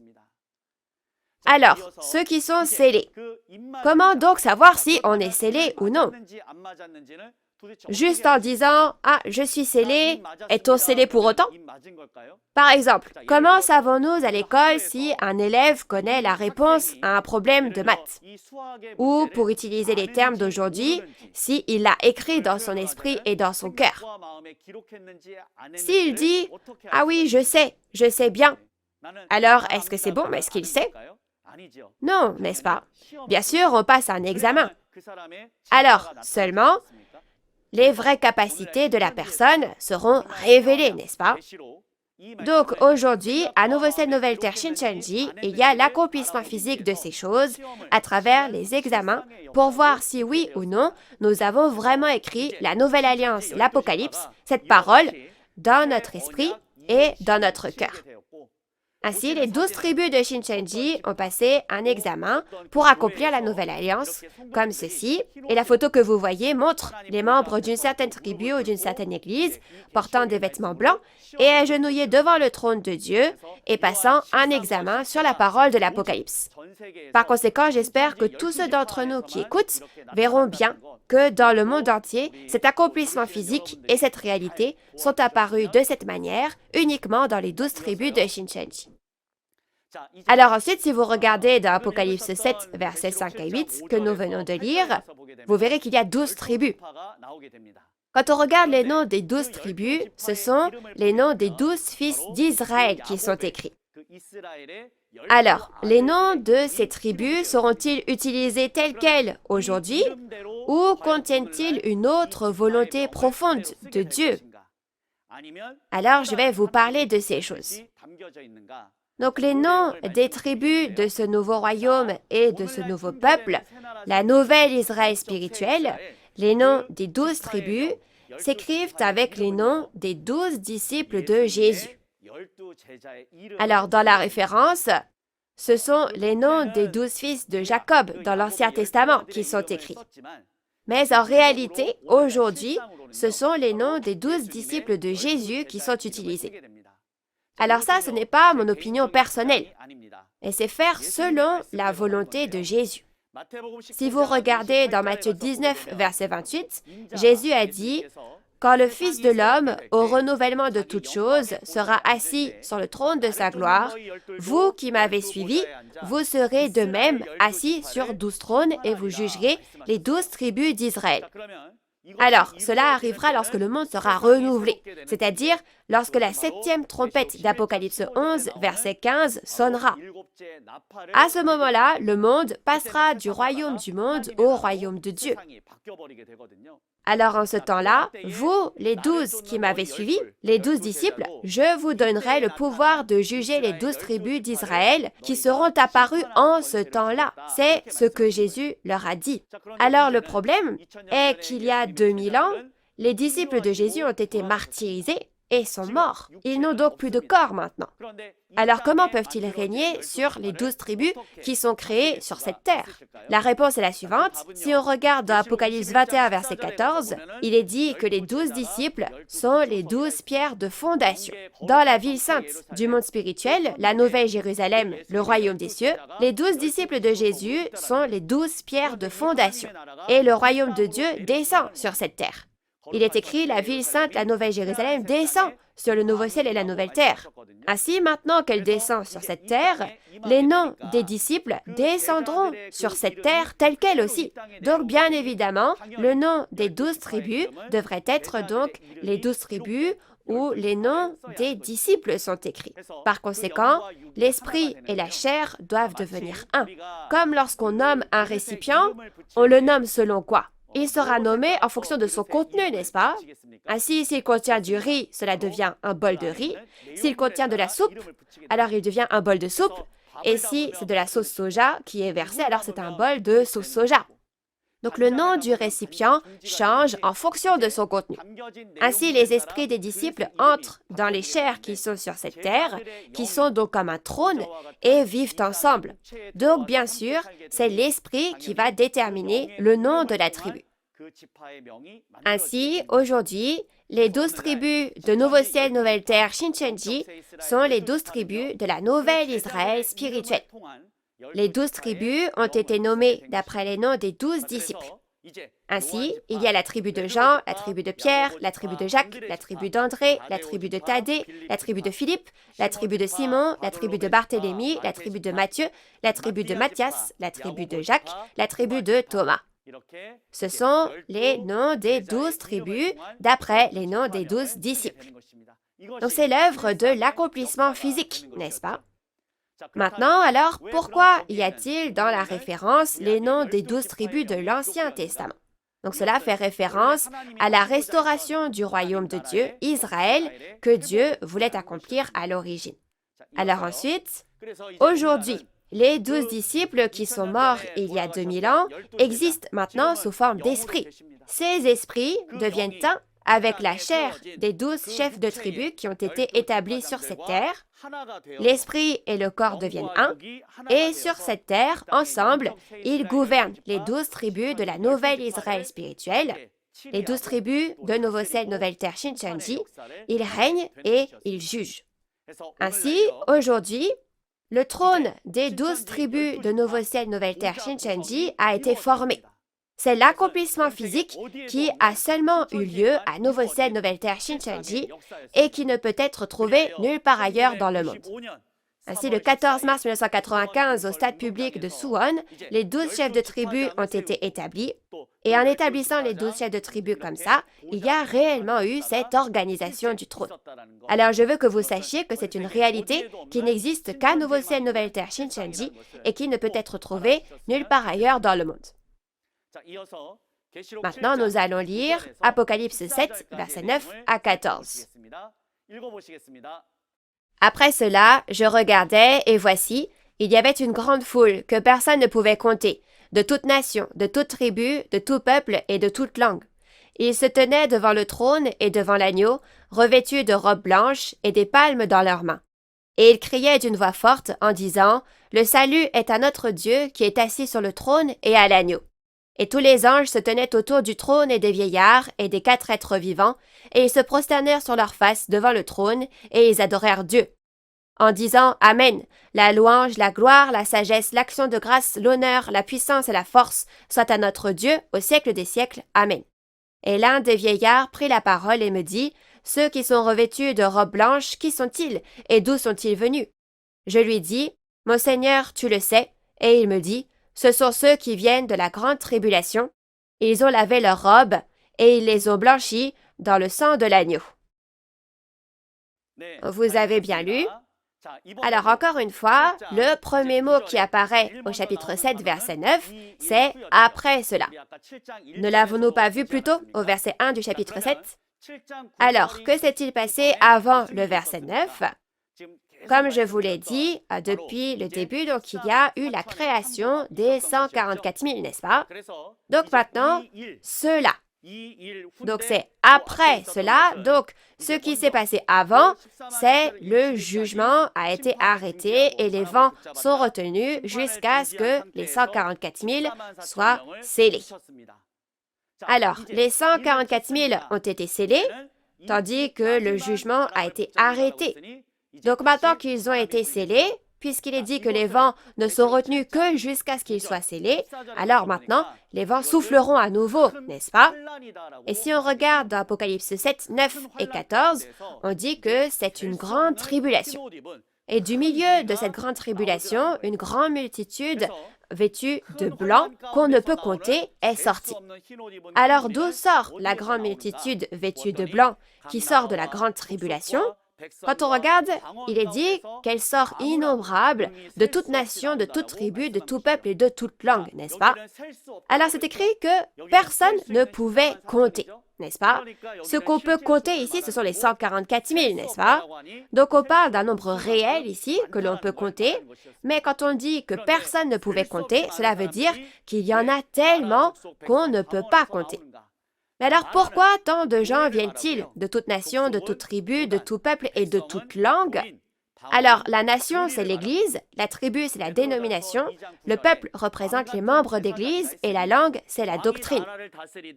Alors, ceux qui sont scellés. Comment donc savoir si on est scellé ou non? juste en disant « Ah, je suis scellé », est-on scellé pour autant? Par exemple, comment savons-nous à l'école si un élève connaît la réponse à un problème de maths? Ou, pour utiliser les termes d'aujourd'hui, s'il l'a écrit dans son esprit et dans son cœur. S'il dit « Ah oui, je sais bien », alors est-ce que c'est bon? Est-ce qu'il sait? Non, n'est-ce pas? Bien sûr, on passe un examen. Alors, seulement, les vraies capacités de la personne seront révélées, n'est-ce pas? Donc, aujourd'hui, à Nouveau-Ciel, Nouvelle Terre, Shincheonji, il y a l'accomplissement physique de ces choses à travers les examens pour voir si oui ou non, nous avons vraiment écrit la Nouvelle Alliance, l'Apocalypse, cette parole, dans notre esprit et dans notre cœur. Ainsi, les 12 tribus de Shincheonji ont passé un examen pour accomplir la Nouvelle Alliance, comme ceci, et la photo que vous voyez montre les membres d'une certaine tribu ou d'une certaine église portant des vêtements blancs et agenouillés devant le trône de Dieu et passant un examen sur la parole de l'Apocalypse. Par conséquent, j'espère que tous ceux d'entre nous qui écoutent verront bien que dans le monde entier, cet accomplissement physique et cette réalité sont apparus de cette manière uniquement dans les 12 tribus de Shincheonji. Alors ensuite, si vous regardez dans Apocalypse 7, versets 5 à 8, que nous venons de lire, vous verrez qu'il y a 12 tribus. Quand on regarde les noms des 12 tribus, ce sont les noms des 12 fils d'Israël qui sont écrits. Alors, les noms de ces tribus seront-ils utilisés tels quels aujourd'hui ou contiennent-ils une autre volonté profonde de Dieu? Alors, je vais vous parler de ces choses. Donc, les noms des tribus de ce nouveau royaume et de ce nouveau peuple, la nouvelle Israël spirituelle, les noms des 12 tribus, s'écrivent avec les noms des 12 disciples de Jésus. Alors, dans la référence, ce sont les noms des 12 fils de Jacob dans l'Ancien Testament qui sont écrits. Mais en réalité, aujourd'hui, ce sont les noms des 12 disciples de Jésus qui sont utilisés. Alors ça, ce n'est pas mon opinion personnelle, et c'est faire selon la volonté de Jésus. Si vous regardez dans Matthieu 19, verset 28, Jésus a dit « Quand le Fils de l'homme, au renouvellement de toutes choses, sera assis sur le trône de sa gloire, vous qui m'avez suivi, vous serez de même assis sur 12 trônes et vous jugerez les 12 tribus d'Israël. » Alors, cela arrivera lorsque le monde sera renouvelé, c'est-à-dire lorsque la 7e trompette d'Apocalypse 11, verset 15, sonnera. À ce moment-là, le monde passera du royaume du monde au royaume de Dieu. Alors en ce temps-là, vous, les 12 qui m'avez suivi, les 12 disciples, je vous donnerai le pouvoir de juger les 12 tribus d'Israël qui seront apparues en ce temps-là. C'est ce que Jésus leur a dit. Alors le problème est qu'il y a 2000 ans, les disciples de Jésus ont été martyrisés et sont morts. Ils n'ont donc plus de corps maintenant. Alors comment peuvent-ils régner sur les 12 tribus qui sont créées sur cette terre? La réponse est la suivante. Si on regarde dans Apocalypse 21, verset 14, il est dit que les 12 disciples sont les 12 pierres de fondation. Dans la ville sainte du monde spirituel, la Nouvelle Jérusalem, le royaume des cieux, les 12 disciples de Jésus sont les 12 pierres de fondation. Et le royaume de Dieu descend sur cette terre. Il est écrit, la ville sainte, la Nouvelle Jérusalem, descend sur le nouveau ciel et la nouvelle terre. Ainsi, maintenant qu'elle descend sur cette terre, les noms des disciples descendront sur cette terre telle qu'elle aussi. Donc, bien évidemment, le nom des 12 tribus devrait être donc les 12 tribus où les noms des disciples sont écrits. Par conséquent, l'esprit et la chair doivent devenir un. Comme lorsqu'on nomme un récipient, on le nomme selon quoi? Il sera nommé en fonction de son contenu, n'est-ce pas? Ainsi, s'il contient du riz, cela devient un bol de riz. S'il contient de la soupe, alors il devient un bol de soupe. Et si c'est de la sauce soja qui est versée, alors c'est un bol de sauce soja. Donc le nom du récipient change en fonction de son contenu. Ainsi, les esprits des disciples entrent dans les chairs qui sont sur cette terre, qui sont donc comme un trône, et vivent ensemble. Donc, bien sûr, c'est l'esprit qui va déterminer le nom de la tribu. Ainsi, aujourd'hui, les 12 tribus de Nouveau Ciel, Nouvelle Terre, Shincheonji sont les 12 tribus de la nouvelle Israël spirituelle. Les 12 tribus ont été nommées d'après les noms des 12 disciples. Ainsi, il y a la tribu de Jean, la tribu de Pierre, la tribu de Jacques, la tribu d'André, la tribu de Thaddée, la tribu de Philippe, la tribu de Simon, la tribu de Barthélemy, la tribu de Matthieu, la tribu de Matthias, la tribu de Jacques, la tribu de Thomas. Ce sont les noms des 12 tribus d'après les noms des 12 disciples. Donc c'est l'œuvre de l'accomplissement physique, n'est-ce pas? Maintenant, alors, pourquoi y a-t-il dans la référence les noms des 12 tribus de l'Ancien Testament? Donc cela fait référence à la restauration du royaume de Dieu, Israël, que Dieu voulait accomplir à l'origine. Alors ensuite, aujourd'hui, les 12 disciples qui sont morts il y a 2000 ans existent maintenant sous forme d'esprits. Ces esprits deviennent un avec la chair des 12 chefs de tribus qui ont été établis sur cette terre. L'esprit et le corps deviennent un, et sur cette terre, ensemble, ils gouvernent les 12 tribus de la nouvelle Israël spirituelle, les 12 tribus de Nouvelle Nouvelle Terre Shincheonji. Ils règnent et ils jugent. Ainsi, aujourd'hui, le trône des 12 tribus de Nouvelle Nouvelle Terre Shincheonji a été formé. C'est l'accomplissement physique qui a seulement eu lieu à Nouvelle Nouvelle Terre Shincheonji et qui ne peut être trouvé nulle part ailleurs dans le monde. Ainsi, le 14 mars 1995, au stade public de Suwon, les 12 chefs de tribu ont été établis. Et en établissant les 12 chefs de tribu comme ça, il y a réellement eu cette organisation du trône. Alors, je veux que vous sachiez que c'est une réalité qui n'existe qu'à Nouvelle Nouvelle Terre Shincheonji et qui ne peut être trouvée nulle part ailleurs dans le monde. Maintenant, nous allons lire Apocalypse 7, versets 9 à 14. Après cela, je regardais, et voici, il y avait une grande foule que personne ne pouvait compter, de toute nation, de toute tribu, de tout peuple et de toute langue. Ils se tenaient devant le trône et devant l'agneau, revêtus de robes blanches et des palmes dans leurs mains. Et ils criaient d'une voix forte en disant, « Le salut est à notre Dieu qui est assis sur le trône et à l'agneau. » Et tous les anges se tenaient autour du trône et des vieillards et des 4 êtres vivants, et ils se prosternèrent sur leurs faces devant le trône, et ils adorèrent Dieu, en disant « Amen, la louange, la gloire, la sagesse, l'action de grâce, l'honneur, la puissance et la force soient à notre Dieu au siècle des siècles. Amen. » Et l'un des vieillards prit la parole et me dit « Ceux qui sont revêtus de robes blanches, qui sont-ils, et d'où sont-ils venus? » Je lui dis « Mon Seigneur, tu le sais. » Et il me dit « Ce sont ceux qui viennent de la grande tribulation. Ils ont lavé leurs robes, et ils les ont blanchies dans le sang de l'agneau. » Vous avez bien lu? Alors encore une fois, le premier mot qui apparaît au chapitre 7, verset 9, c'est « après cela ». Ne l'avons-nous pas vu plus tôt au verset 1 du chapitre 7? Alors, que s'est-il passé avant le verset 9? Comme je vous l'ai dit, depuis le début, donc il y a eu la création des 144 000, n'est-ce pas? Donc maintenant, cela. Donc c'est après cela. Donc ce qui s'est passé avant, c'est le jugement a été arrêté et les vents sont retenus jusqu'à ce que les 144 000 soient scellés. Alors, les 144 000 ont été scellés, tandis que le jugement a été arrêté. Donc maintenant qu'ils ont été scellés, puisqu'il est dit que les vents ne sont retenus que jusqu'à ce qu'ils soient scellés, alors maintenant, les vents souffleront à nouveau, n'est-ce pas? Et si on regarde dans Apocalypse 7, 9 et 14, on dit que c'est une grande tribulation. Et du milieu de cette grande tribulation, une grande multitude vêtue de blanc qu'on ne peut compter est sortie. Alors d'où sort la grande multitude vêtue de blanc qui sort de la grande tribulation? Quand on regarde, il est dit qu'elle sort innombrable de toute nation, de toute tribu, de tout peuple et de toute langue, n'est-ce pas? Alors c'est écrit que personne ne pouvait compter, n'est-ce pas? Ce qu'on peut compter ici, ce sont les 144 000, n'est-ce pas? Donc on parle d'un nombre réel ici que l'on peut compter, mais quand on dit que personne ne pouvait compter, cela veut dire qu'il y en a tellement qu'on ne peut pas compter. Mais alors pourquoi tant de gens viennent-ils de toute nation, de toute tribu, de tout peuple et de toute langue? Alors la nation, c'est l'Église, la tribu, c'est la dénomination, le peuple représente les membres d'Église et la langue, c'est la doctrine.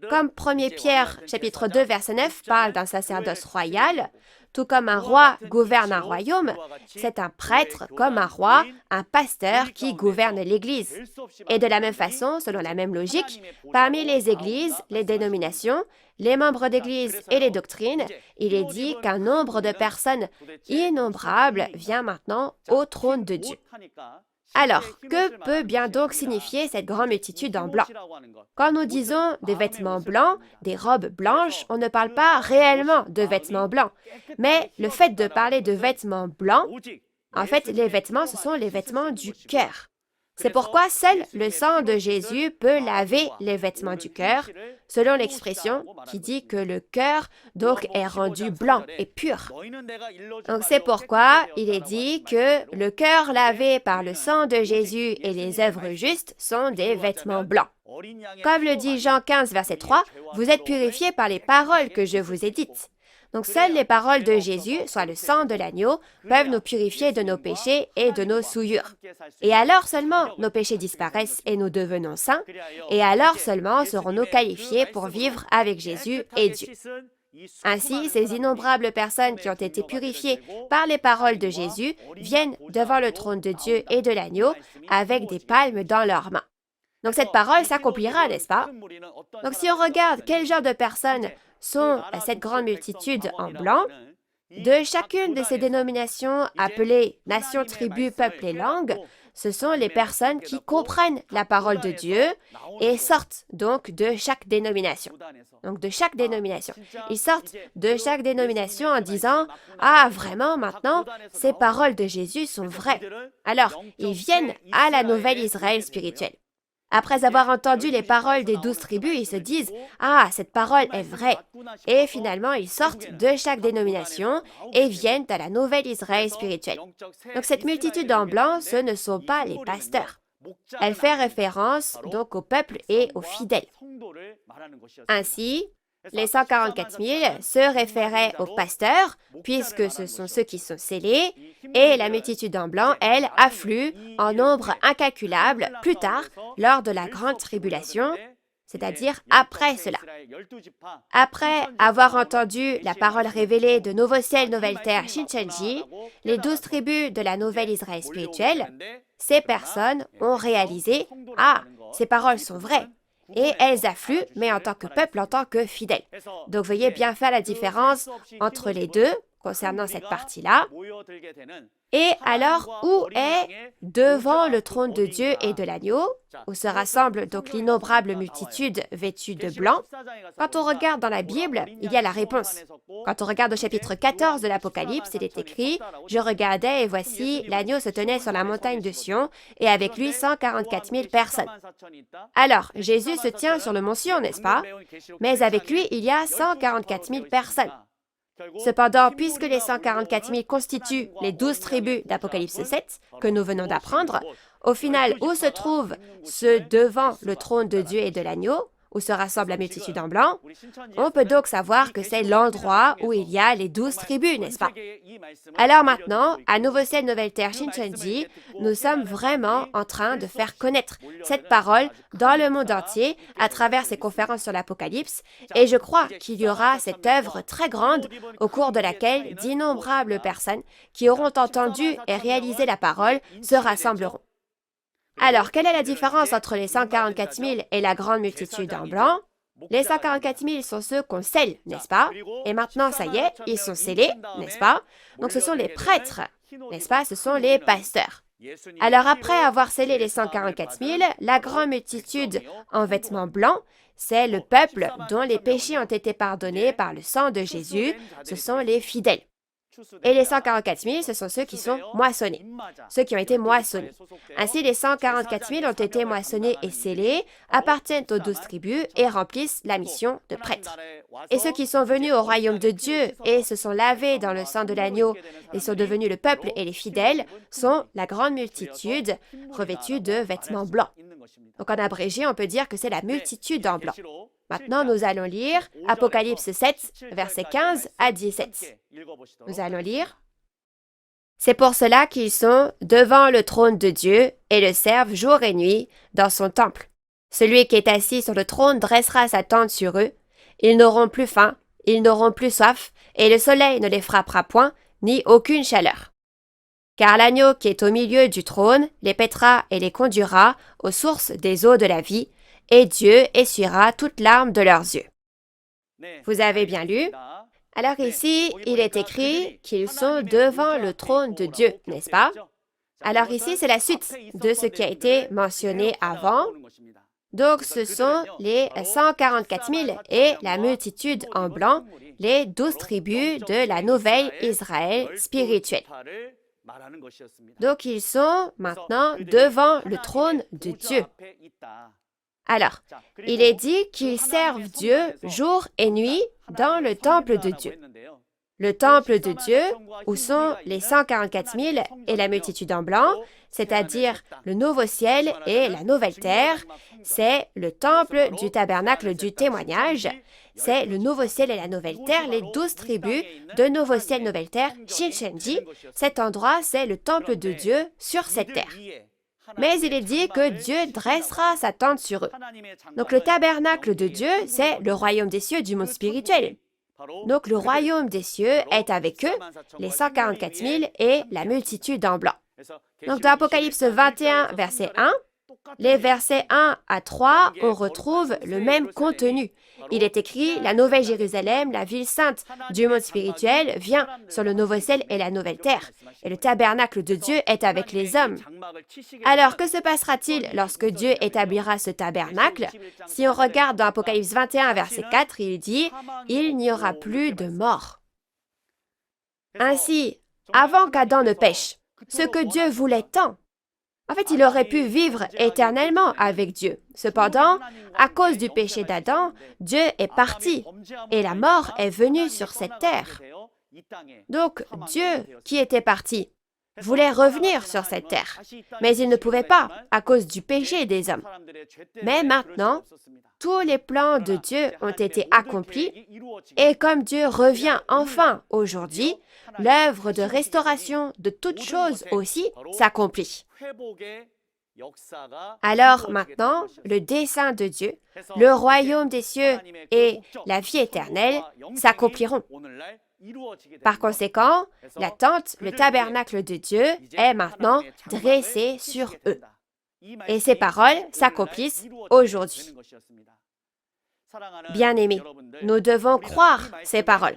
Comme 1 Pierre, chapitre 2, verset 9, parle d'un sacerdoce royal, Tout comme un roi gouverne un royaume, c'est un prêtre comme un roi, un pasteur qui gouverne l'Église. Et de la même façon, selon la même logique, parmi les églises, les dénominations, les membres d'église et les doctrines, il est dit qu'un nombre de personnes innombrables vient maintenant au trône de Dieu. Alors, que peut bien donc signifier cette grande multitude en blanc? Quand nous disons des vêtements blancs, des robes blanches, on ne parle pas réellement de vêtements blancs. Mais le fait de parler de vêtements blancs, en fait, les vêtements, ce sont les vêtements du cœur. C'est pourquoi seul le sang de Jésus peut laver les vêtements du cœur, selon l'expression qui dit que le cœur donc est rendu blanc et pur. Donc c'est pourquoi il est dit que le cœur lavé par le sang de Jésus et les œuvres justes sont des vêtements blancs. Comme le dit Jean 15, verset 3, « Vous êtes purifiés par les paroles que je vous ai dites. » Donc seules les paroles de Jésus, soit le sang de l'agneau, peuvent nous purifier de nos péchés et de nos souillures. Et alors seulement nos péchés disparaissent et nous devenons saints, et alors seulement serons-nous qualifiés pour vivre avec Jésus et Dieu. Ainsi, ces innombrables personnes qui ont été purifiées par les paroles de Jésus viennent devant le trône de Dieu et de l'agneau avec des palmes dans leurs mains. Donc cette parole s'accomplira, n'est-ce pas? Donc si on regarde quel genre de personnes sont cette grande multitude en blanc, de chacune de ces dénominations appelées nations, tribus, peuples et langues, ce sont les personnes qui comprennent la parole de Dieu et sortent donc de chaque dénomination. Donc de chaque dénomination. Ils sortent de chaque dénomination en disant « Ah, vraiment, maintenant, ces paroles de Jésus sont vraies. » Alors, ils viennent à la nouvelle Israël spirituelle. Après avoir entendu les paroles des 12 tribus, ils se disent « Ah, cette parole est vraie !» Et finalement, ils sortent de chaque dénomination et viennent à la nouvelle Israël spirituelle. Donc cette multitude en blanc, ce ne sont pas les pasteurs. Elle fait référence donc au peuple et aux fidèles. Ainsi, les 144 000 se référaient aux pasteurs, puisque ce sont ceux qui sont scellés, et la multitude en blanc, elle, afflue en nombre incalculable plus tard, lors de la grande tribulation, c'est-à-dire après cela. Après avoir entendu la parole révélée de Nouveau Ciel, Nouvelle Terre, Shincheonji, les 12 tribus de la nouvelle Israël spirituelle, ces personnes ont réalisé « Ah, ces paroles sont vraies !» Et elles affluent, mais en tant que peuple, en tant que fidèles. Donc, veuillez bien faire la différence entre les deux concernant cette partie-là. Et alors, où est devant le trône de Dieu et de l'agneau, où se rassemble donc l'innombrable multitude vêtue de blanc? Quand on regarde dans la Bible, il y a la réponse. Quand on regarde au chapitre 14 de l'Apocalypse, il est écrit « Je regardais et voici, l'agneau se tenait sur la montagne de Sion et avec lui 144 000 personnes. » Alors, Jésus se tient sur le mont Sion, n'est-ce pas? Mais avec lui, il y a 144 000 personnes. Cependant, puisque les 144 000 constituent les 12 tribus d'Apocalypse 7, que nous venons d'apprendre, au final, où se trouve ce devant le trône de Dieu et de l'agneau, où se rassemble la multitude en blanc, on peut donc savoir que c'est l'endroit où il y a les 12 tribus, n'est-ce pas? Alors maintenant, à Nouveau Ciel, Nouvelle Terre, Shincheonji, nous sommes vraiment en train de faire connaître cette parole dans le monde entier à travers ces conférences sur l'Apocalypse, et je crois qu'il y aura cette œuvre très grande au cours de laquelle d'innombrables personnes qui auront entendu et réalisé la parole se rassembleront. Alors, quelle est la différence entre les 144 000 et la grande multitude en blanc? Les 144 000 sont ceux qu'on scelle, n'est-ce pas? Et maintenant, ça y est, ils sont scellés, n'est-ce pas? Donc, ce sont les prêtres, n'est-ce pas? Ce sont les pasteurs. Alors, après avoir scellé les 144 000, la grande multitude en vêtements blancs, c'est le peuple dont les péchés ont été pardonnés par le sang de Jésus, ce sont les fidèles. Et les 144 000, ce sont ceux qui sont moissonnés, ceux qui ont été moissonnés. Ainsi, les 144 000 ont été moissonnés et scellés, appartiennent aux 12 tribus et remplissent la mission de prêtre. Et ceux qui sont venus au royaume de Dieu et se sont lavés dans le sang de l'agneau et sont devenus le peuple et les fidèles sont la grande multitude revêtue de vêtements blancs. Donc en abrégé, on peut dire que c'est la multitude en blanc. Maintenant, nous allons lire Apocalypse 7, versets 15 à 17. Nous allons lire. « C'est pour cela qu'ils sont devant le trône de Dieu et le servent jour et nuit dans son temple. Celui qui est assis sur le trône dressera sa tente sur eux. Ils n'auront plus faim Ils n'auront plus soif, et le soleil ne les frappera point, ni aucune chaleur. Car l'agneau qui est au milieu du trône les paîtra et les conduira aux sources des eaux de la vie, et Dieu essuiera toute larme de leurs yeux. Vous avez bien lu? Alors ici, il est écrit qu'ils sont devant le trône de Dieu, n'est-ce pas? Alors ici, c'est la suite de ce qui a été mentionné avant. Donc, ce sont les 144 000 et la multitude en blanc, les 12 tribus de la nouvelle Israël spirituelle. Donc, ils sont maintenant devant le trône de Dieu. Alors, il est dit qu'ils servent Dieu jour et nuit dans le temple de Dieu. Le temple de Dieu, où sont les 144 000 et la multitude en blanc, c'est-à-dire le nouveau ciel et la nouvelle terre, c'est le temple du tabernacle du témoignage, c'est le nouveau ciel et la nouvelle terre, les 12 tribus de nouveau ciel, nouvelle terre, Shinchenji. Cet endroit, c'est le temple de Dieu sur cette terre. Mais il est dit que Dieu dressera sa tente sur eux. Donc le tabernacle de Dieu, c'est le royaume des cieux du monde spirituel. Donc le royaume des cieux est avec eux, les 144 000 et la multitude en blanc. Donc dans Apocalypse 21, verset 1, les versets 1 à 3, on retrouve le même contenu. Il est écrit, la nouvelle Jérusalem, la ville sainte du monde spirituel, vient sur le nouveau ciel et la nouvelle terre. Et le tabernacle de Dieu est avec les hommes. Alors, que se passera-t-il lorsque Dieu établira ce tabernacle? Si on regarde dans Apocalypse 21, verset 4, il dit, il n'y aura plus de mort. Ainsi, avant qu'Adam ne pêche, ce que Dieu voulait tant, en fait, il aurait pu vivre éternellement avec Dieu. Cependant, à cause du péché d'Adam, Dieu est parti et la mort est venue sur cette terre. Donc, Dieu, qui était parti, voulait revenir sur cette terre, mais il ne pouvait pas à cause du péché des hommes. Mais maintenant, tous les plans de Dieu ont été accomplis et comme Dieu revient enfin aujourd'hui, l'œuvre de restauration de toutes choses aussi s'accomplit. Alors maintenant, le dessein de Dieu, le royaume des cieux et la vie éternelle s'accompliront. Par conséquent, la tente, le tabernacle de Dieu est maintenant dressé sur eux. Et ces paroles s'accomplissent aujourd'hui. Bien-aimés, nous devons croire ces paroles.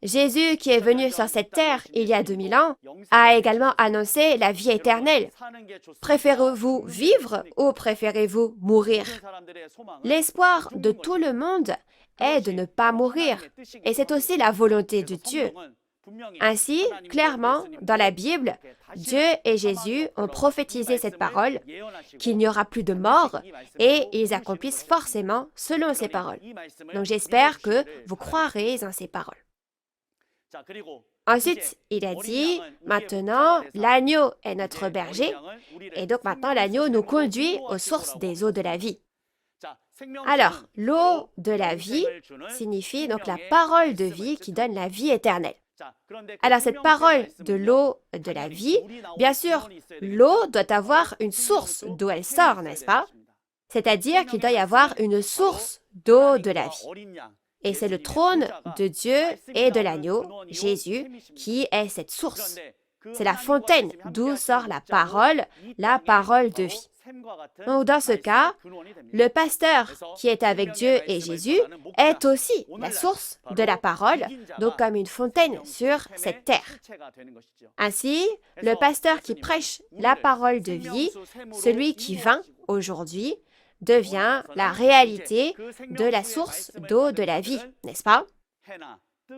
Jésus, qui est venu sur cette terre il y a 2000 ans, a également annoncé la vie éternelle. Préférez-vous vivre ou préférez-vous mourir? L'espoir de tout le monde est de ne pas mourir, et c'est aussi la volonté de Dieu. Ainsi, clairement, dans la Bible, Dieu et Jésus ont prophétisé cette parole, qu'il n'y aura plus de mort, et ils accomplissent forcément selon ces paroles. Donc j'espère que vous croirez en ces paroles. Ensuite, il a dit, maintenant, l'agneau est notre berger, et donc maintenant l'agneau nous conduit aux sources des eaux de la vie. Alors, l'eau de la vie signifie donc la parole de vie qui donne la vie éternelle. Alors, cette parole de l'eau de la vie, bien sûr, l'eau doit avoir une source d'où elle sort, n'est-ce pas? C'est-à-dire qu'il doit y avoir une source d'eau de la vie. Et c'est le trône de Dieu et de l'agneau, Jésus, qui est cette source. C'est la fontaine d'où sort la parole de vie. Donc, dans ce cas, le pasteur qui est avec Dieu et Jésus est aussi la source de la parole, donc comme une fontaine sur cette terre. Ainsi, le pasteur qui prêche la parole de vie, celui qui vint aujourd'hui, devient la réalité de la source d'eau de la vie, n'est-ce pas?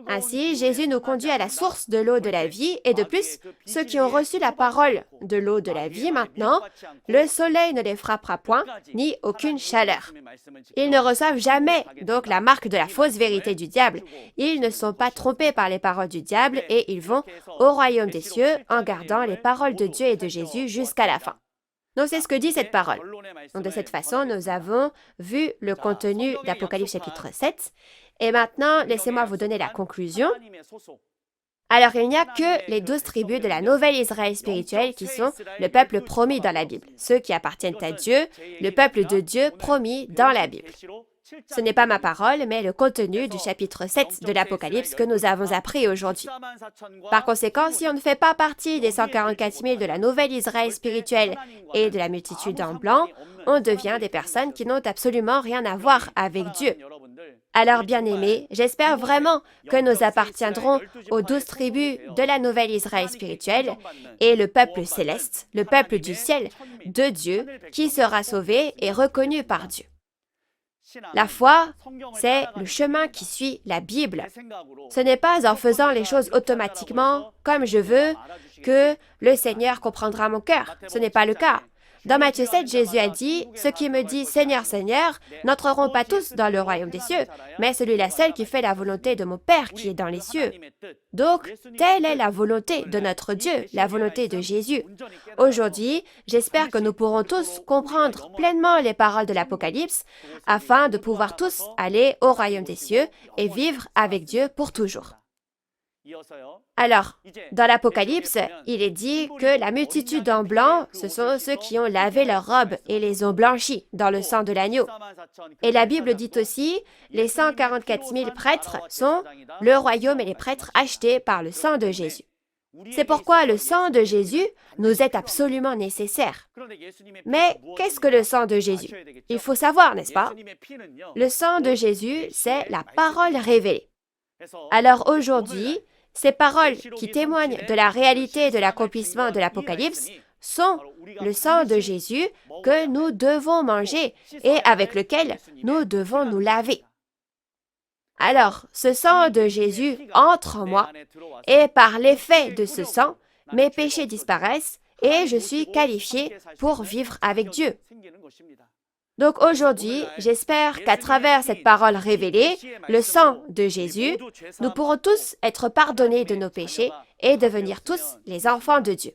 Ainsi, Jésus nous conduit à la source de l'eau de la vie et de plus, ceux qui ont reçu la parole de l'eau de la vie maintenant, le soleil ne les frappera point, ni aucune chaleur. Ils ne reçoivent jamais donc la marque de la fausse vérité du diable. Ils ne sont pas trompés par les paroles du diable et ils vont au royaume des cieux en gardant les paroles de Dieu et de Jésus jusqu'à la fin. Donc c'est ce que dit cette parole. Donc de cette façon, nous avons vu le contenu d'Apocalypse chapitre 7. Et maintenant, laissez-moi vous donner la conclusion. Alors, il n'y a que les 12 tribus de la nouvelle Israël spirituelle qui sont le peuple promis dans la Bible, ceux qui appartiennent à Dieu, le peuple de Dieu promis dans la Bible. Ce n'est pas ma parole, mais le contenu du chapitre 7 de l'Apocalypse que nous avons appris aujourd'hui. Par conséquent, si on ne fait pas partie des 144 000 de la nouvelle Israël spirituelle et de la multitude en blanc, on devient des personnes qui n'ont absolument rien à voir avec Dieu. Alors, bien-aimés, j'espère vraiment que nous appartiendrons aux 12 tribus de la nouvelle Israël spirituelle et le peuple céleste, le peuple du ciel, de Dieu, qui sera sauvé et reconnu par Dieu. La foi, c'est le chemin qui suit la Bible. Ce n'est pas en faisant les choses automatiquement, comme je veux, que le Seigneur comprendra mon cœur. Ce n'est pas le cas. Dans Matthieu 7, Jésus a dit, « Ceux qui me disent Seigneur, Seigneur, n'entreront pas tous dans le royaume des cieux, mais celui-là seul qui fait la volonté de mon Père qui est dans les cieux. » Donc, telle est la volonté de notre Dieu, la volonté de Jésus. Aujourd'hui, j'espère que nous pourrons tous comprendre pleinement les paroles de l'Apocalypse afin de pouvoir tous aller au royaume des cieux et vivre avec Dieu pour toujours. Alors, dans l'Apocalypse, il est dit que la multitude en blanc, ce sont ceux qui ont lavé leurs robes et les ont blanchis dans le sang de l'agneau. Et la Bible dit aussi, les 144 000 prêtres sont le royaume et les prêtres achetés par le sang de Jésus. C'est pourquoi le sang de Jésus nous est absolument nécessaire. Mais qu'est-ce que le sang de Jésus? Il faut savoir, n'est-ce pas? Le sang de Jésus, c'est la parole révélée. Alors aujourd'hui, ces paroles qui témoignent de la réalité de l'accomplissement de l'Apocalypse sont le sang de Jésus que nous devons manger et avec lequel nous devons nous laver. Alors, ce sang de Jésus entre en moi et par l'effet de ce sang, mes péchés disparaissent et je suis qualifié pour vivre avec Dieu. Donc aujourd'hui, j'espère qu'à travers cette parole révélée, le sang de Jésus, nous pourrons tous être pardonnés de nos péchés et devenir tous les enfants de Dieu.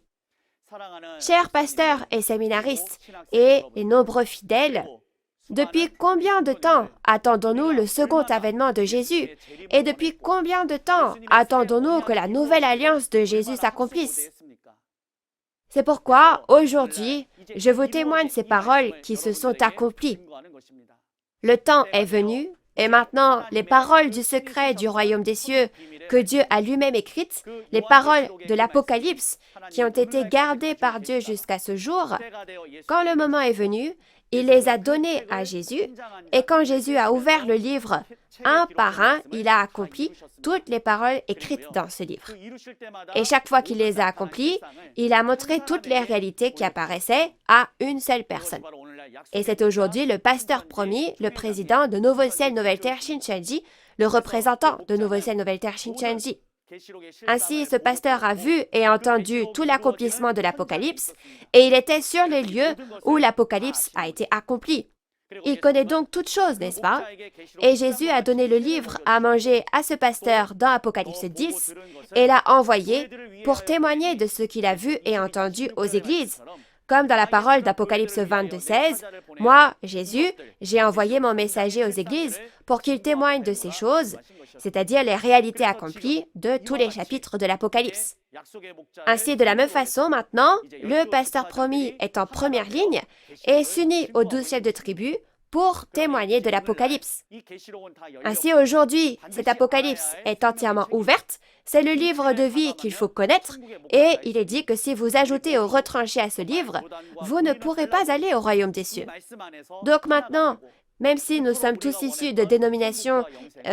Chers pasteurs et séminaristes et les nombreux fidèles, depuis combien de temps attendons-nous le second avènement de Jésus? Et depuis combien de temps attendons-nous que la nouvelle alliance de Jésus s'accomplisse? C'est pourquoi, aujourd'hui, je vous témoigne ces paroles qui se sont accomplies. Le temps est venu, et maintenant, les paroles du secret du royaume des cieux que Dieu a lui-même écrites, les paroles de l'Apocalypse qui ont été gardées par Dieu jusqu'à ce jour, quand le moment est venu, il les a données à Jésus, et quand Jésus a ouvert le livre, un par un, il a accompli toutes les paroles écrites dans ce livre. Et chaque fois qu'il les a accomplies, il a montré toutes les réalités qui apparaissaient à une seule personne. Et c'est aujourd'hui le pasteur promis, le président de Nouveau Ciel Nouvelle Terre Shincheonji, le représentant de Nouveau Ciel Nouvelle Terre Shincheonji. Ainsi, ce pasteur a vu et entendu tout l'accomplissement de l'Apocalypse, et il était sur les lieux où l'Apocalypse a été accompli. Il connaît donc toutes choses, n'est-ce pas? Et Jésus a donné le livre à manger à ce pasteur dans Apocalypse 10 et l'a envoyé pour témoigner de ce qu'il a vu et entendu aux églises. Comme dans la parole d'Apocalypse 22, 16, « Moi, Jésus, j'ai envoyé mon messager aux églises pour qu'il témoigne de ces choses, c'est-à-dire les réalités accomplies de tous les chapitres de l'Apocalypse. » Ainsi, de la même façon, maintenant, le pasteur promis est en première ligne et s'unit aux 12 chefs de tribu pour témoigner de l'Apocalypse. Ainsi, aujourd'hui, cette Apocalypse est entièrement ouverte. C'est le livre de vie qu'il faut connaître et il est dit que si vous ajoutez au retranché à ce livre, vous ne pourrez pas aller au royaume des cieux. Donc maintenant, même si nous sommes tous issus de dénominations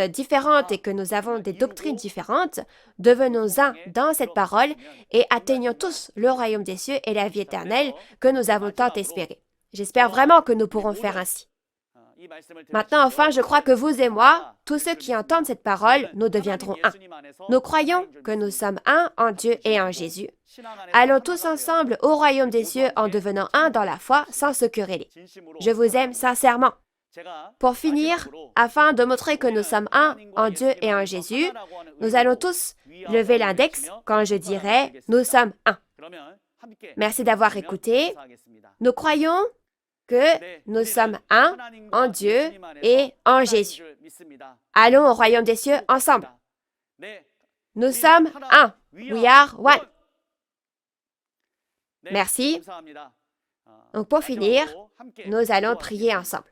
différentes et que nous avons des doctrines différentes, devenons un dans cette parole et atteignons tous le royaume des cieux et la vie éternelle que nous avons tant espéré. J'espère vraiment que nous pourrons faire ainsi. Maintenant, enfin, je crois que vous et moi, tous ceux qui entendent cette parole, nous deviendrons un. Nous croyons que nous sommes un en Dieu et en Jésus. Allons tous ensemble au royaume des cieux en devenant un dans la foi sans se quereller. Je vous aime sincèrement. Pour finir, afin de montrer que nous sommes un en Dieu et en Jésus, nous allons tous lever l'index quand je dirai « Nous sommes un ». Merci d'avoir écouté. Nous croyons que nous sommes un en Dieu et en Jésus. Allons au royaume des cieux ensemble. Nous sommes un. We are one. Merci. Donc pour finir, nous allons prier ensemble.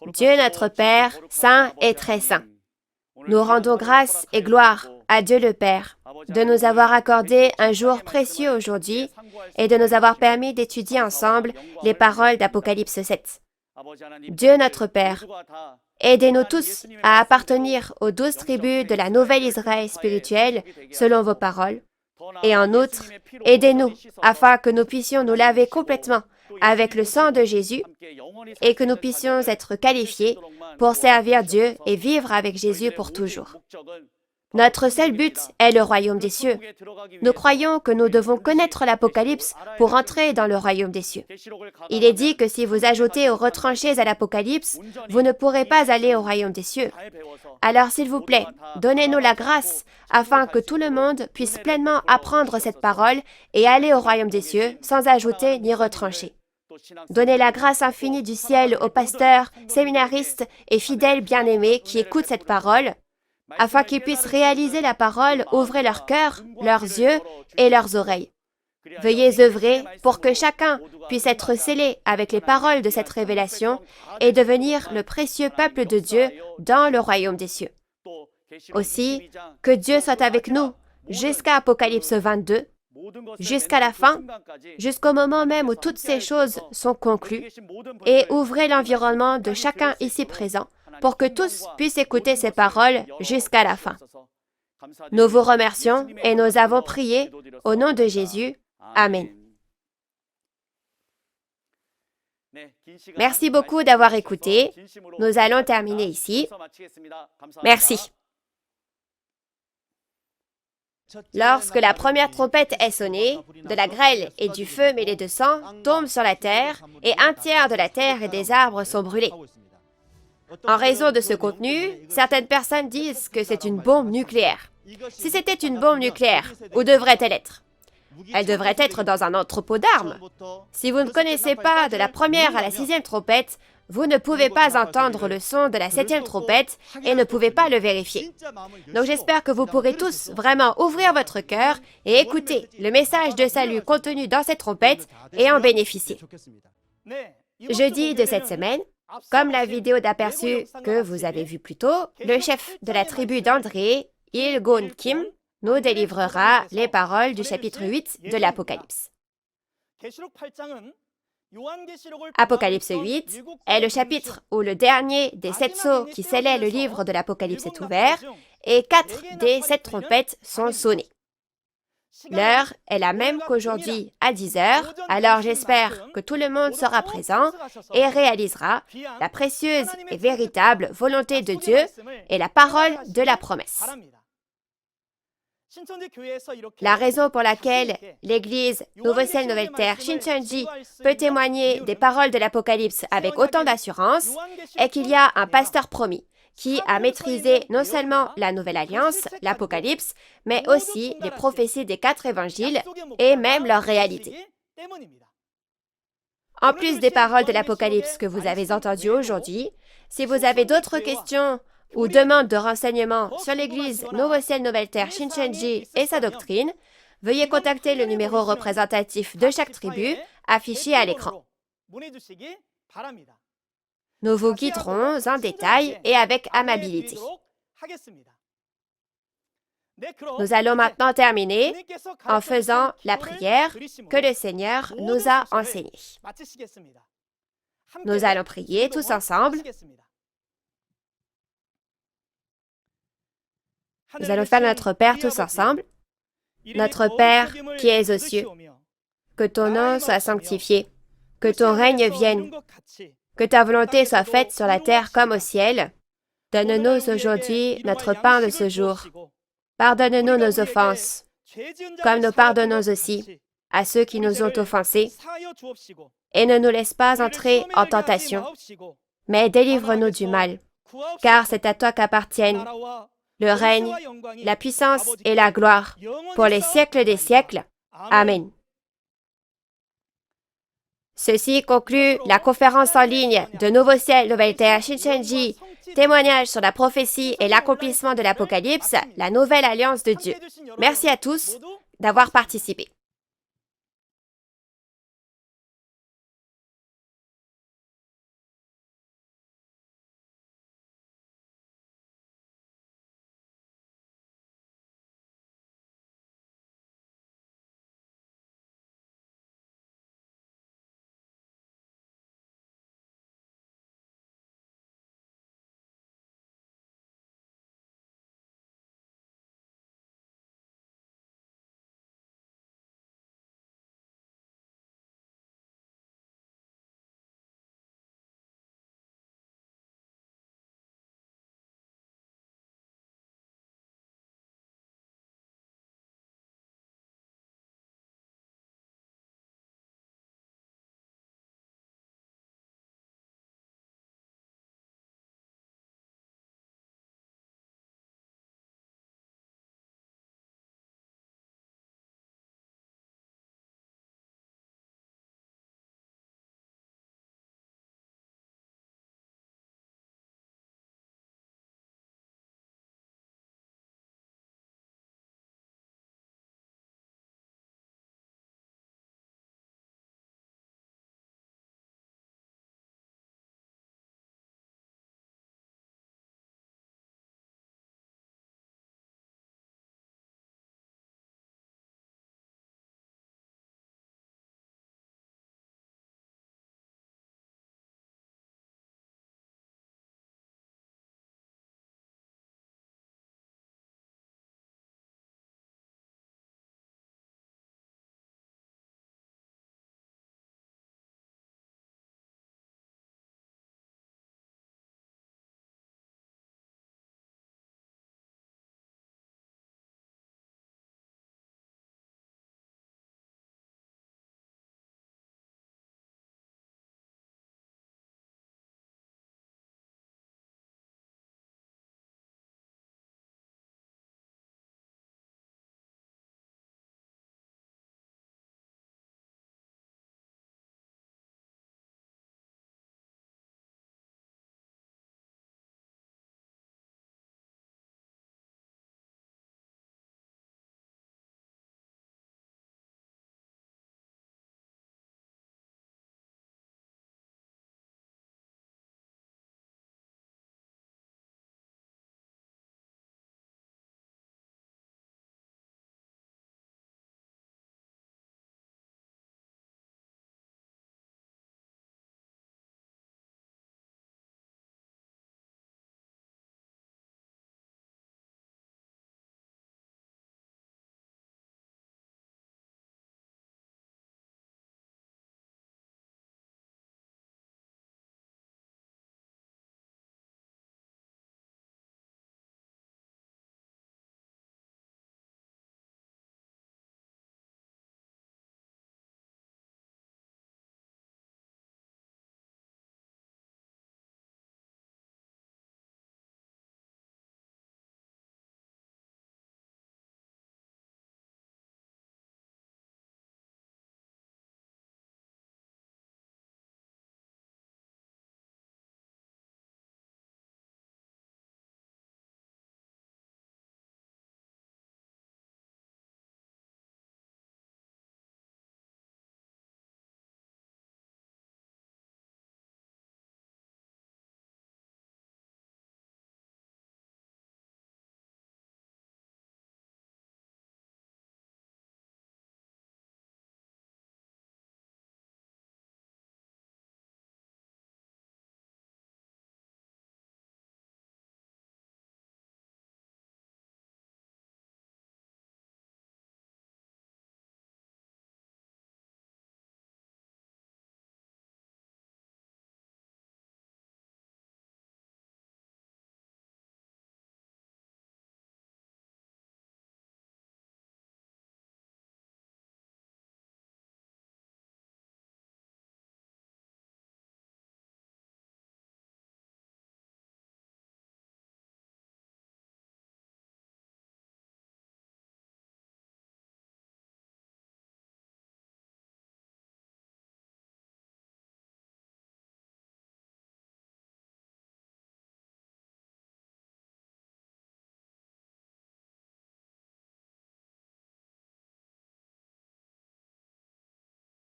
Dieu notre Père, saint et très saint. Nous rendons grâce et gloire à Dieu le Père de nous avoir accordé un jour précieux aujourd'hui et de nous avoir permis d'étudier ensemble les paroles d'Apocalypse 7. Dieu notre Père, aidez-nous tous à appartenir aux 12 tribus de la nouvelle Israël spirituelle selon vos paroles. Et en outre, aidez-nous afin que nous puissions nous laver complètement avec le sang de Jésus et que nous puissions être qualifiés pour servir Dieu et vivre avec Jésus pour toujours. Notre seul but est le royaume des cieux. Nous croyons que nous devons connaître l'Apocalypse pour entrer dans le royaume des cieux. Il est dit que si vous ajoutez aux retranchés à l'Apocalypse, vous ne pourrez pas aller au royaume des cieux. Alors s'il vous plaît, donnez-nous la grâce afin que tout le monde puisse pleinement apprendre cette parole et aller au royaume des cieux sans ajouter ni retrancher. Donnez la grâce infinie du ciel aux pasteurs, séminaristes et fidèles bien-aimés qui écoutent cette parole, afin qu'ils puissent réaliser la parole, ouvrir leur cœur, leurs yeux et leurs oreilles. Veuillez œuvrer pour que chacun puisse être scellé avec les paroles de cette révélation et devenir le précieux peuple de Dieu dans le royaume des cieux. Aussi, que Dieu soit avec nous jusqu'à Apocalypse 22, jusqu'à la fin, jusqu'au moment même où toutes ces choses sont conclues, et ouvrez l'environnement de chacun ici présent pour que tous puissent écouter ces paroles jusqu'à la fin. Nous vous remercions et nous avons prié au nom de Jésus. Amen. Merci beaucoup d'avoir écouté. Nous allons terminer ici. Merci. Lorsque la première trompette est sonnée, de la grêle et du feu mêlés de sang tombent sur la terre et un tiers de la terre et des arbres sont brûlés. En raison de ce contenu, certaines personnes disent que c'est une bombe nucléaire. Si c'était une bombe nucléaire, où devrait-elle être? Elle devrait être dans un entrepôt d'armes. Si vous ne connaissez pas de la première à la 6e trompette, vous ne pouvez pas entendre le son de la 7e trompette et ne pouvez pas le vérifier. Donc j'espère que vous pourrez tous vraiment ouvrir votre cœur et écouter le message de salut contenu dans cette trompette et en bénéficier. Jeudi de cette semaine, comme la vidéo d'aperçu que vous avez vue plus tôt, le chef de la tribu d'André, Il-gon Kim, nous délivrera les paroles du chapitre 8 de l'Apocalypse. Apocalypse 8 est le chapitre où le dernier des 7 sceaux qui scellaient le livre de l'Apocalypse est ouvert et 4 des 7 trompettes sont sonnées. L'heure est la même qu'aujourd'hui à 10 heures, alors j'espère que tout le monde sera présent et réalisera la précieuse et véritable volonté de Dieu et la parole de la promesse. La raison pour laquelle l'Église Nouveau Ciel, Nouvelle Terre, Shincheonji peut témoigner des paroles de l'Apocalypse avec autant d'assurance est qu'il y a un pasteur promis qui a maîtrisé non seulement la Nouvelle Alliance, l'Apocalypse, mais aussi les prophéties des 4 évangiles et même leur réalité. En plus des paroles de l'Apocalypse que vous avez entendues aujourd'hui, si vous avez d'autres questions ou demandes de renseignements sur l'Église Nouveau Ciel, Nouvelle Terre, Shincheonji et sa doctrine, veuillez contacter le numéro représentatif de chaque tribu affiché à l'écran. Nous vous guiderons en détail et avec amabilité. Nous allons maintenant terminer en faisant la prière que le Seigneur nous a enseignée. Nous allons prier tous ensemble. Nous allons faire notre Père tous ensemble. Notre Père qui es aux cieux, que ton nom soit sanctifié, que ton règne vienne, que ta volonté soit faite sur la terre comme au ciel. Donne-nous aujourd'hui notre pain de ce jour. Pardonne-nous nos offenses, comme nous pardonnons aussi à ceux qui nous ont offensés. Et ne nous laisse pas entrer en tentation, mais délivre-nous du mal, car c'est à toi qu'appartiennent le règne, la puissance et la gloire pour les siècles des siècles. Amen. Ceci conclut la conférence en ligne de Nouveau Ciel, Nouvelle Terre, Shincheonji, témoignage sur la prophétie et l'accomplissement de l'Apocalypse, la nouvelle alliance de Dieu. Merci à tous d'avoir participé.